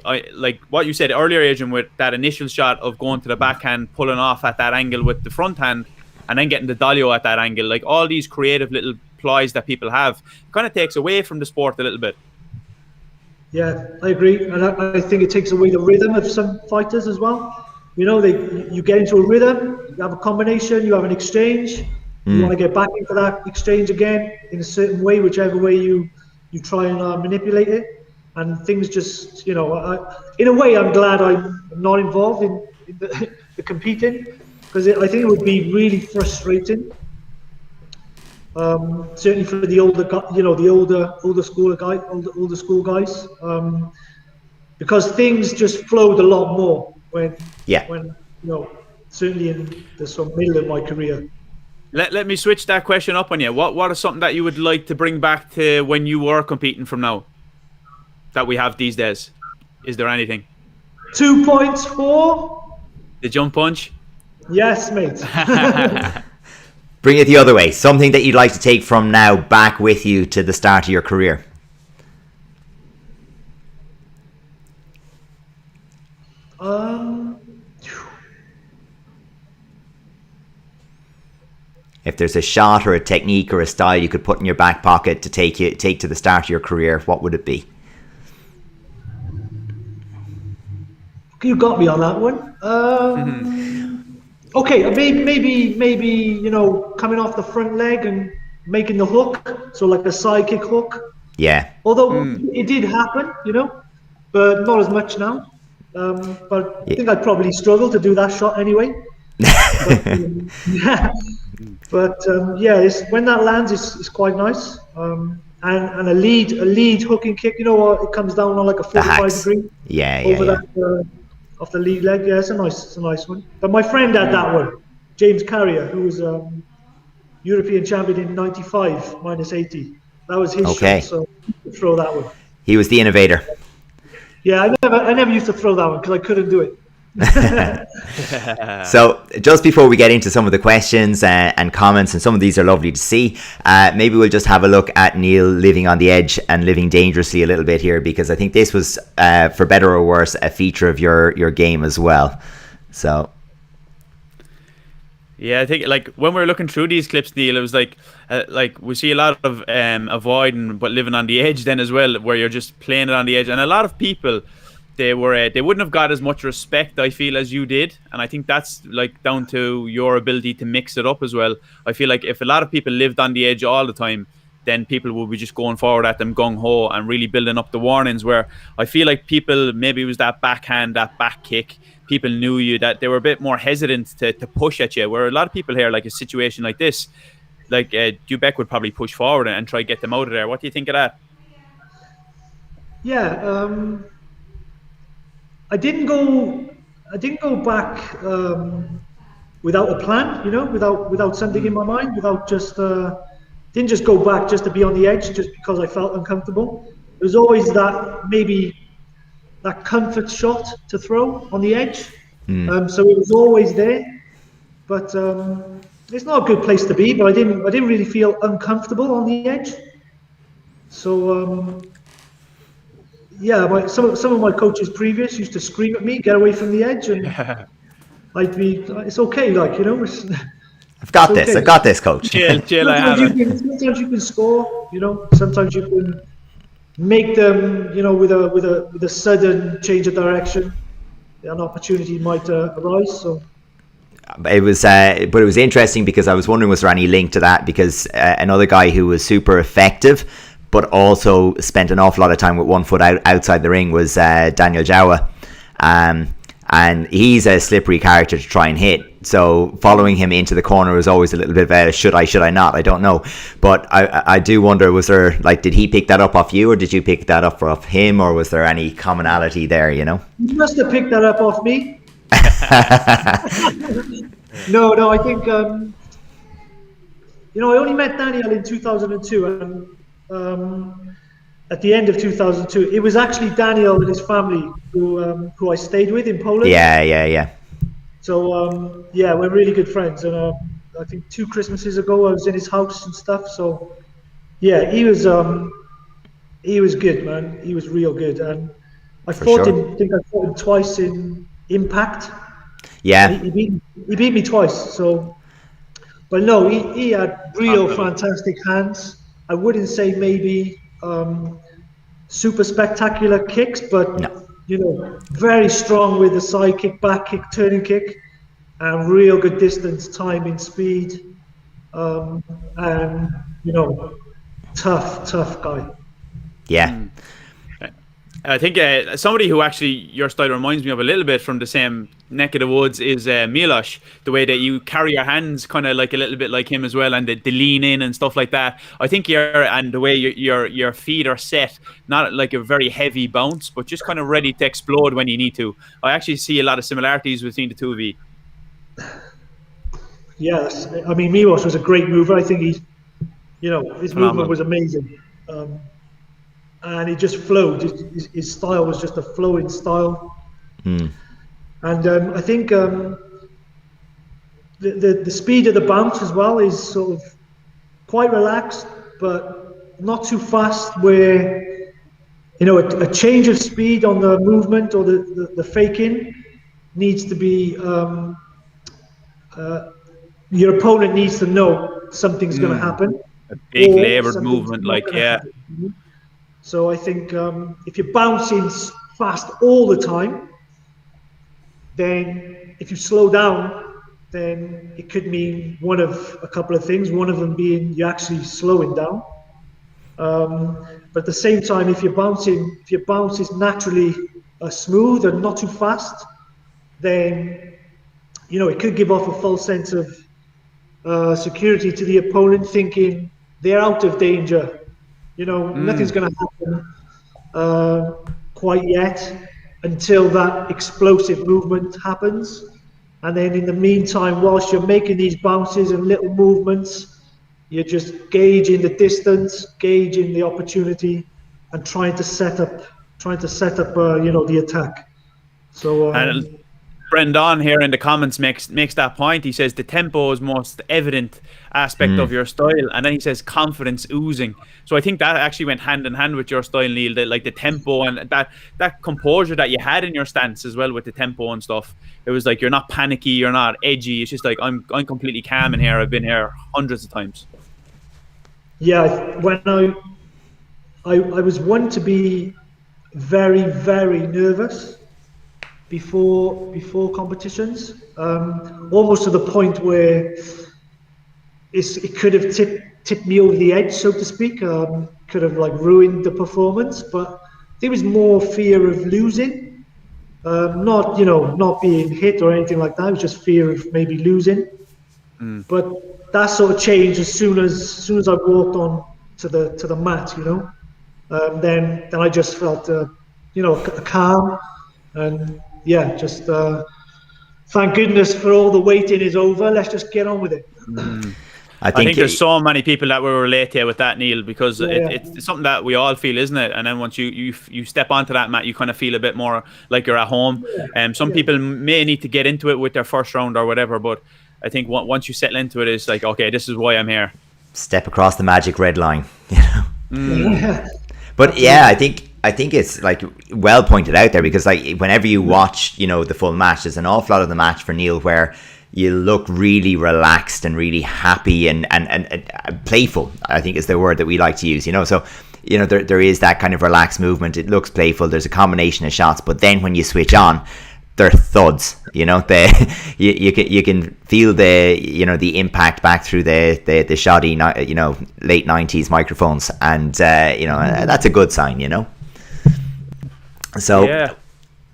what you said earlier, Adrian, with that initial shot of going to the backhand, pulling off at that angle with the front hand, and then getting the dolio at that angle. Like, all these creative little ploys that people have kind of takes away from the sport a little bit. Yeah, I agree, and I think it takes away the rhythm of some fighters as well. You get into a rhythm, you have a combination, you have an exchange, you want to get back into that exchange again in a certain way, whichever way you try and manipulate it, and things just, in a way, I'm glad I'm not involved in the competing, because I think it would be really frustrating. Certainly for the older school guys, because things just flowed a lot more when certainly in the sort of middle of my career. Let me switch that question up on you. What is something that you would like to bring back to when you were competing from now that we have these days? Is there anything? 2 points for the jump punch. Yes, mate. Bring it the other way. Something that you'd like to take from now back with you to the start of your career. Um, If there's a shot or a technique or a style you could put in your back pocket to take to the start of your career, what would it be? you got me on that one. Okay, maybe you know, coming off the front leg and making the hook, so like a side kick hook. Yeah. Although it did happen, you know, but not as much now. But I think I'd probably struggle to do that shot anyway. Yeah. But yeah, when that lands, it's quite nice. And a lead hooking kick, you know, it comes down on like a 45 degree. Over that off the lead leg. Yeah, it's a nice one. But my friend had that one, James Carrier, who was European champion in '95 -80. That was his shot, so throw that one. He was the innovator. Yeah, I never used to throw that one because I couldn't do it. So just before we get into some of the questions and comments, and some of these are lovely to see, maybe we'll just have a look at Neil living on the edge and living dangerously a little bit here, because I think this was, for better or worse, a feature of your game as well. So yeah, I think like when we were looking through these clips, Neil, it was like we see a lot of avoiding but living on the edge then as well, where you're just playing it on the edge, and a lot of people, they wouldn't have got as much respect, I feel, as you did. And I think that's like down to your ability to mix it up as well. I feel like if a lot of people lived on the edge all the time, then people will be just going forward at them gung-ho and really building up the warnings, where I feel like people, maybe it was that backhand, that back kick, people knew you, that they were a bit more hesitant to push at you, where a lot of people here, like a situation like this, like Dubek would probably push forward and try to get them out of there. What do you think of that? Yeah, I didn't go back without a plan, you know, without something in my mind, without just didn't just go back just to be on the edge just because I felt uncomfortable. There was always that comfort shot to throw on the edge, so it was always there. But it's not a good place to be. But I didn't really feel uncomfortable on the edge. So. Yeah, some of my coaches previous used to scream at me, "Get away from the edge," and I'd be, "It's okay, like, you know." I've got this, coach. Chill, sometimes you can score, you know. Sometimes you can make them, you know, with a sudden change of direction, an opportunity might arise. So. It was, but it was interesting because I was wondering, was there any link to that? Because another guy who was super effective, but also spent an awful lot of time with one foot outside the ring, was Daniel Jawa. And he's a slippery character to try and hit. So following him into the corner was always a little bit of a should I not? I don't know. But I do wonder, was there, like, did he pick that up off you, or did you pick that up off him, or was there any commonality there, you know? You must have picked that up off me. No, I think, you know, I only met Daniel in 2002, and at the end of 2002, it was actually Daniel and his family who I stayed with in Poland. Yeah. So yeah, we're really good friends, and I think 2 Christmases ago I was in his house and stuff. So yeah, he was good, man. He was real good, and I fought him twice in Impact. Yeah, he beat me twice. So, but no, he had real fantastic hands. I wouldn't say maybe super spectacular kicks, but no. You know, very strong with the side kick, back kick, turning kick, and real good distance, timing, speed, and you know, tough guy. Yeah. I think somebody who actually your style reminds me of a little bit from the same neck of the woods is Milos. The way that you carry your hands, kind of like a little bit like him as well, and the lean in and stuff like that. I think and the way your feet are set, not like a very heavy bounce, but just kind of ready to explode when you need to. I actually see a lot of similarities between the two of you. Yes, I mean Milos was a great mover. I think his movement was amazing. And it just flowed. His style was just a flowing style. And I think the speed of the bounce as well is sort of quite relaxed, but not too fast, where, you know, a change of speed on the movement or the fake in needs to be your opponent needs to know something's going to happen. A big or laboured something's movement, not like, gonna yeah. happen. So I think if you're bouncing fast all the time, then if you slow down, then it could mean one of a couple of things. One of them being you're actually slowing down. But at the same time, if your bounce is naturally smooth and not too fast, then it could give off a false sense of security to the opponent, thinking they're out of danger. Nothing's going to happen quite yet until that explosive movement happens. And then in the meantime, whilst you're making these bounces and little movements, you're just gauging the distance, gauging the opportunity, and trying to set up the attack. So And Brendan here in the comments makes that point. He says the tempo is most evident aspect of your style, and then he says confidence oozing. So I think that actually went hand in hand with your style, Neil. Like the tempo and that composure that you had in your stance as well with the tempo and stuff. It was like you're not panicky, you're not edgy. It's just like I'm completely calm in here. I've been here hundreds of times. Yeah, when I was one to be very, very nervous before competitions, almost to the point where it could have tipped me over the edge, so to speak. Could have like ruined the performance, but there was more fear of losing, not being hit or anything like that. It was just fear of maybe losing. But that sort of changed as soon as I walked on to the mat. Then I just felt calm, and yeah, just thank goodness for all the waiting is over. Let's just get on with it. I think there's so many people that will relate to with that, Neil, because Yeah. it's something that we all feel, isn't it? And then once you step onto that mat, you kind of feel a bit more like you're at home. Some people may need to get into it with their first round or whatever, but I think once you settle into it, it's like, okay, this is why I'm here. Step across the magic red line. Yeah. But yeah, I think it's like well pointed out there, because like whenever you watch, the full match, there's an awful lot of the match for Neil where you look really relaxed and really happy and playful, I think is the word that we like to use, So, there is that kind of relaxed movement. It looks playful. There's a combination of shots, but then when you switch on, they're thuds. You can feel the impact back through the shoddy late 90s microphones, and that's a good sign. So. Yeah.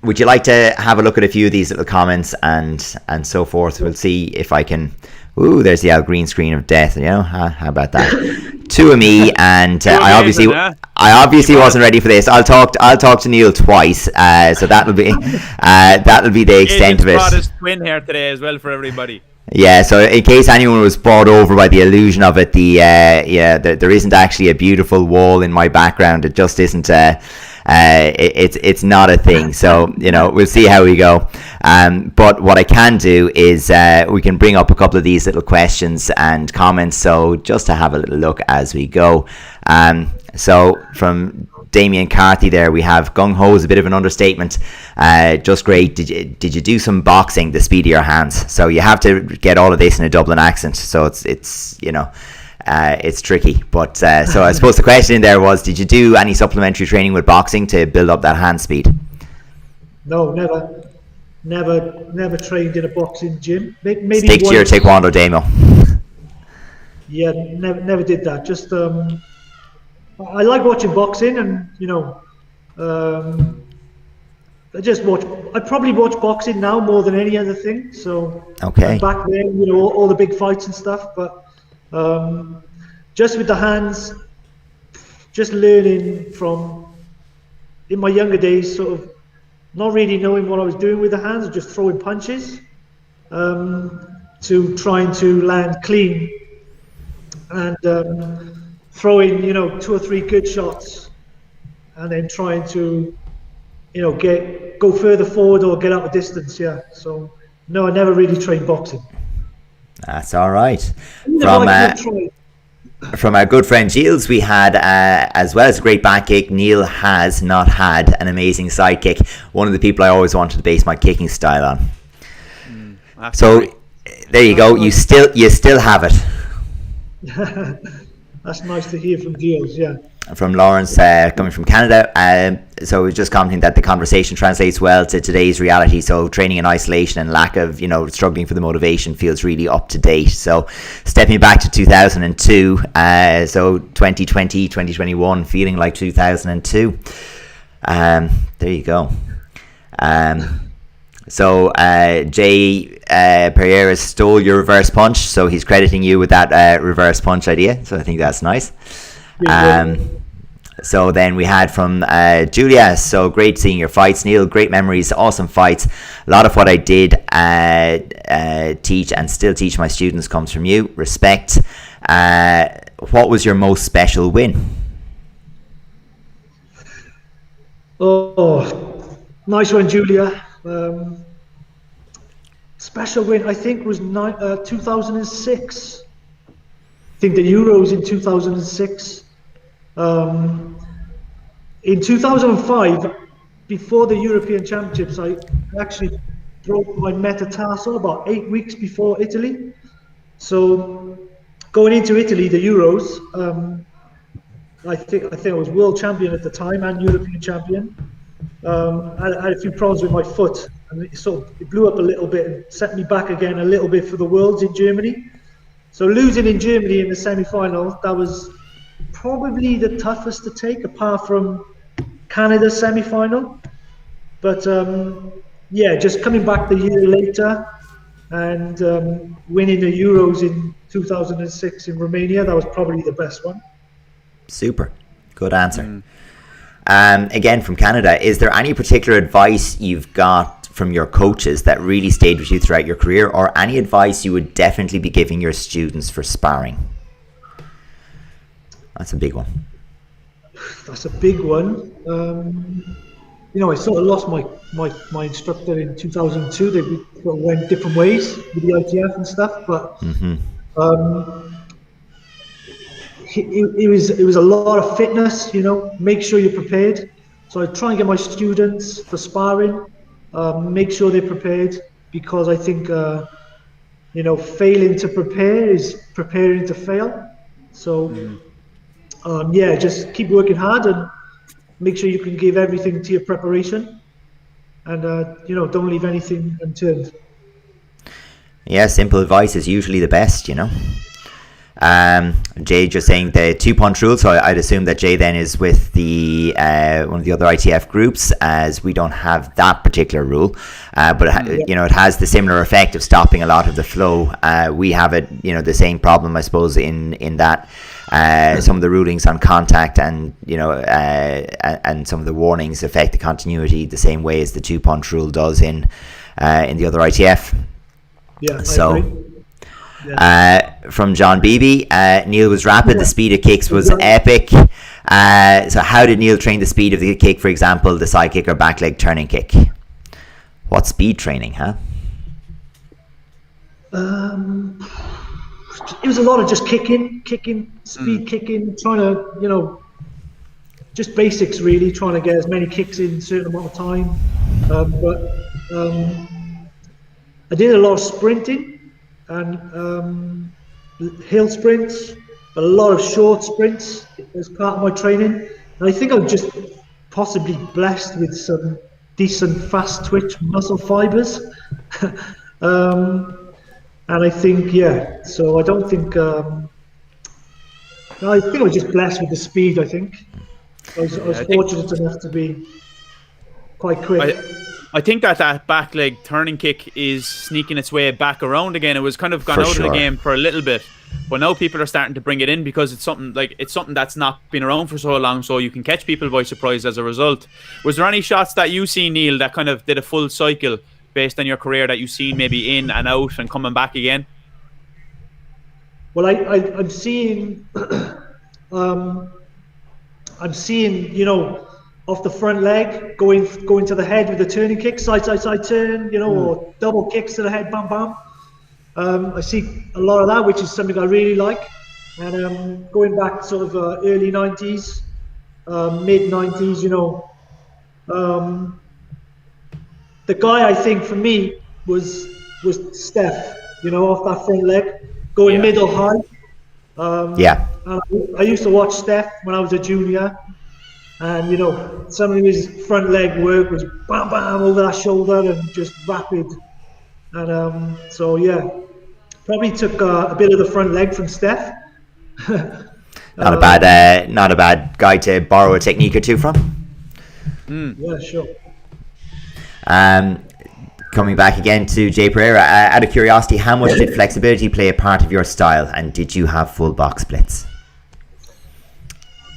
Would you like to have a look at a few of these little comments and so forth? We'll see if I can. Ooh, there's the green screen of death. How about that? Two of me, and I obviously wasn't ready for this. I'll talk to Neil twice, so that'll be the extent of it. Brought his twin here today as well for everybody. Yeah, so in case anyone was brought over by the illusion of it, there isn't actually a beautiful wall in my background. It just isn't. It's not a thing, so we'll see how we go. But what I can do is we can bring up a couple of these little questions and comments, so just to have a little look as we go. So from Damien Carthy there, we have gung ho is a bit of an understatement. Just great. Did you do some boxing? The speed of your hands. So you have to get all of this in a Dublin accent. So it's tricky, but so I suppose the question in there was, did you do any supplementary training with boxing to build up that hand speed? No, never trained in a boxing gym. Maybe stick to your Taekwondo demo. Yeah, never did that. Just I like watching boxing, and I probably watch boxing now more than any other thing. So okay, back then, all the big fights and stuff, but just with the hands, just learning from in my younger days, sort of not really knowing what I was doing with the hands, just throwing punches, to trying to land clean, and throwing 2 or 3 good shots, and then trying to go further forward or get out of distance. Yeah, so no, I never really trained boxing. That's all right. From our good friend Gilles, we had, as well as a great back kick, Neil has not had an amazing side kick. One of the people I always wanted to base my kicking style on. So there you go. You still have it. That's nice to hear from Gilles. Yeah. From Lawrence, coming from Canada. So we're just commenting that the conversation translates well to today's reality. So training in isolation and lack of, struggling for the motivation feels really up to date. So stepping back to 2002, so 2020, 2021, feeling like 2002. There you go. So Jay Pereira stole your reverse punch. So he's crediting you with that reverse punch idea. So I think that's nice. So then we had from Julia, so great seeing your fights, Neil, great memories, awesome fights. A lot of what I did teach and still teach my students comes from you. Respect. What was your most special win? Oh, nice one, Julia. Special win, I think, was 2006. I think the Euros in 2006. In 2005, before the European Championships, I actually broke my metatarsal about 8 weeks before Italy. So going into Italy, the Euros, I think I was world champion at the time and European champion. I had a few problems with my foot, and it blew up a little bit and set me back again a little bit for the Worlds in Germany. So losing in Germany in the semi-final, that was probably the toughest to take, apart from Canada's semi-final. But just coming back the year later and winning the Euros in 2006 in Romania, that was probably the best one. Super. Good answer. Again, from Canada, is there any particular advice you've got from your coaches that really stayed with you throughout your career, or any advice you would definitely be giving your students for sparring? That's a big one. That's a big one. I sort of lost my instructor in 2002. They went different ways with the ITF and stuff, but it was a lot of fitness. Make sure you're prepared. So I try and get my students for sparring, make sure they're prepared, because I think failing to prepare is preparing to fail. So just keep working hard and make sure you can give everything to your preparation, and don't leave anything unturned. Yeah, simple advice is usually the best. Jay just saying the 2-punch rule, so I'd assume that Jay then is with the one of the other ITF groups, as we don't have that particular rule, but it has the similar effect of stopping a lot of the flow. We have it, the same problem, I suppose, in that some of the rulings on contact and and some of the warnings affect the continuity the same way as the 2-punch rule does in the other ITF. Yeah, so. I agree. From John Beebe, Neil was rapid, the speed of kicks was epic. So how did Neil train the speed of the kick, for example, the side kick or back leg turning kick? What speed training, huh? It was a lot of just kicking, speed kicking, trying to, just basics really, trying to get as many kicks in a certain amount of time. I did a lot of sprinting and hill sprints, a lot of short sprints as part of my training. And I think I'm just possibly blessed with some decent fast twitch muscle fibers. And I think, so I don't think, I think I was just blessed with the speed, I think. I was fortunate enough to be quite quick. I think that back leg turning kick is sneaking its way back around again. It was kind of gone out of the game for a little bit, but now people are starting to bring it in because it's something that's not been around for so long, so you can catch people by surprise as a result. Was there any shots that you seen, Neil, that kind of did a full cycle based on your career that you've seen maybe in and out and coming back again? Well, I'm seeing, off the front leg, going to the head with a turning kick, side turn, or double kicks to the head, bam, bam. I see a lot of that, which is something I really like. And going back sort of early 90s, mid 90s, the guy I think for me was Steph, off that front leg, going middle high. And I used to watch Steph when I was a junior, and some of his front leg work was bam bam over that shoulder and just rapid. And so yeah, probably took a bit of the front leg from Steph. Not a bad guy to borrow a technique or two from. Yeah, sure. Coming back again to Jay Pereira, out of curiosity, how much did flexibility play a part of your style, and did you have full box splits?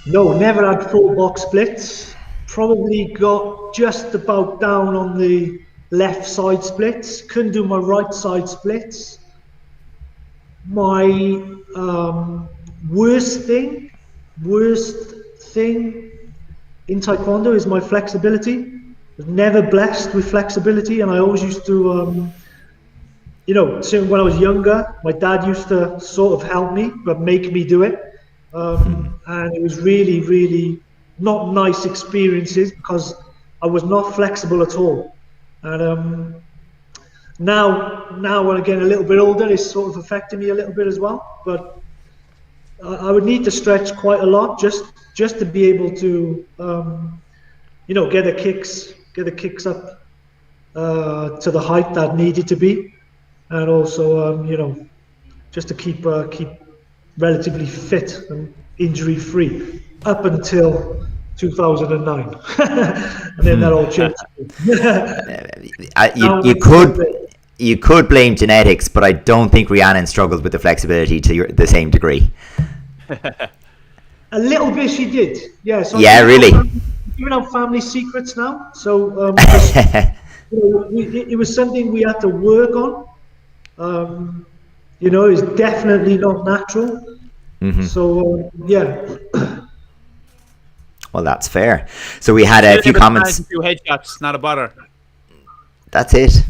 No, never had full box splits. Probably got just about down on the left side splits. Couldn't do my right side splits. My worst thing in Taekwondo is my flexibility. I was never blessed with flexibility, and I always used to, so when I was younger, my dad used to sort of help me, but make me do it. And it was really, really not nice experiences because I was not flexible at all. And now when I'm getting a little bit older, it's sort of affecting me a little bit as well. But I would need to stretch quite a lot just to be able to, get the kicks up to the height that needed to be, and also just to keep relatively fit and injury free up until 2009, and then that all changed. You could blame genetics, but I don't think Rhiannon struggled with the flexibility to the same degree. A little bit she did, yeah. So yeah, really. Giving out family secrets now, so it was something we had to work on. It's definitely not natural. So yeah. Well, that's fair. So we had a few comments. A few headshots, not a bother. That's it.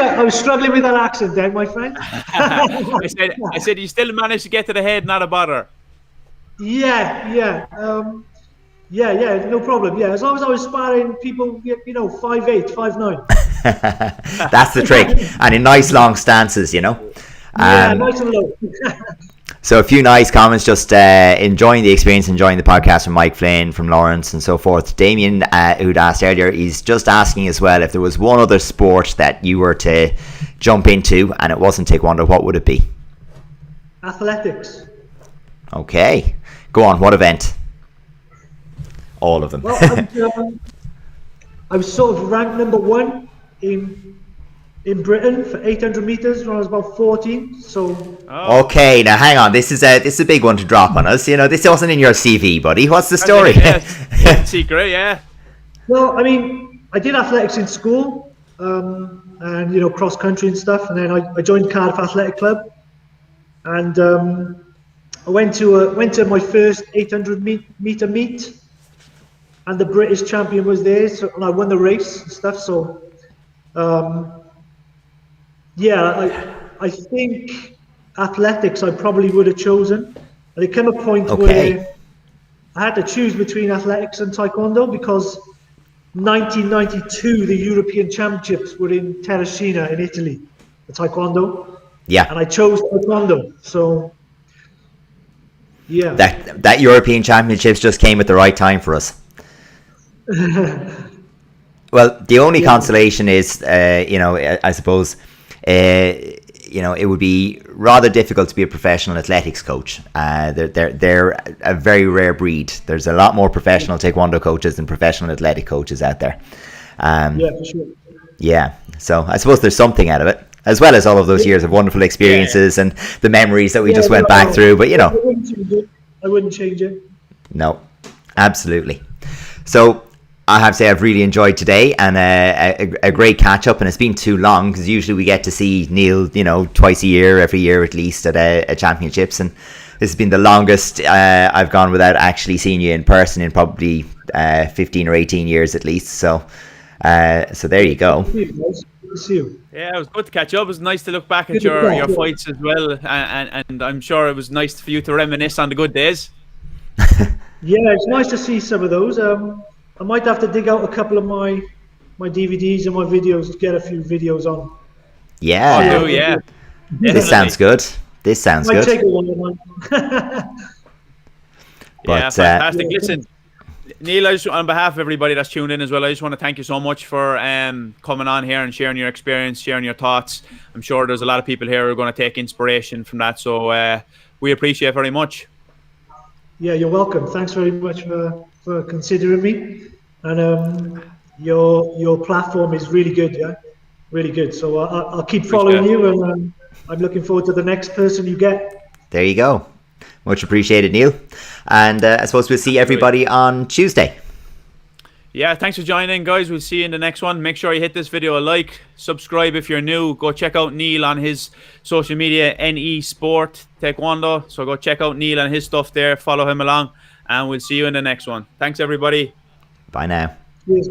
I was struggling with that accent there, my friend. I said you still managed to get to the head, not a bother. Yeah, no problem. Yeah, as long as I was sparring people, 5'8", 5'9". That's the trick, and in nice long stances, Yeah, nice and low. So a few nice comments, just enjoying the experience, enjoying the podcast from Mike Flynn, from Lawrence and so forth. Damien, who'd asked earlier, he's just asking as well, if there was one other sport that you were to jump into and it wasn't Taekwondo, what would it be? Athletics. Okay. Go on, what event? All of them. Well, I was sort of ranked number 1 in Britain for 800 meters when I was about 14. So okay, now hang on. This is a big one to drop on us. This wasn't in your CV, buddy. What's the story? Secret, yeah. Well, I mean, I did athletics in school, and cross country and stuff, and then I joined Cardiff Athletic Club, and I went to my first 800 meter meet, and the British champion was there, and I won the race and stuff. So. I think athletics I probably would have chosen. And there came a point where I had to choose between athletics and Taekwondo, because 1992 the European Championships were in Terracina in Italy, the Taekwondo. Yeah. And I chose Taekwondo. So yeah. That European Championships just came at the right time for us. Well, the only consolation is, I suppose, it would be rather difficult to be a professional athletics coach. They're a very rare breed. There's a lot more professional Taekwondo coaches than professional athletic coaches out there. Yeah, for sure. Yeah, so I suppose there's something out of it, as well as all of those years of wonderful experiences and the memories that we just went back through. But I wouldn't change it. No, absolutely. So I have to say I've really enjoyed today, and a great catch up, and it's been too long because usually we get to see Neil, twice a year, every year at least at a championships, and this has been the longest I've gone without actually seeing you in person in probably 15 or 18 years at least. So there you go. Good to see you. Yeah, it was good to catch up. It was nice to look back at Good to your talk, yeah. fights as well, and I'm sure it was nice for you to reminisce on the good days. Yeah, it's nice to see some of those. I might have to dig out a couple of my DVDs and my videos to get a few videos on. Yeah. Oh, do, yeah. This sounds good. This sounds Might good. take a while. Yeah, But, fantastic. Listen, Neil, I just, on behalf of everybody that's tuned in as well, I just want to thank you so much for coming on here and sharing your experience, sharing your thoughts. I'm sure there's a lot of people here who are going to take inspiration from that, so we appreciate it very much. Yeah, you're welcome. Thanks very much for considering me. And your platform is really good, yeah, really good. So I'll keep following you, and I'm looking forward to the next person you get. There you go. Much appreciated, Neil. And I suppose we'll see everybody on Tuesday. Yeah, thanks for joining in, guys. We'll see you in the next one. Make sure you hit this video a like, subscribe if you're new. Go check out Neil on his social media, NE Sport Taekwondo. So go check out Neil and his stuff there. Follow him along, and we'll see you in the next one. Thanks, everybody. Bye now. Cheers.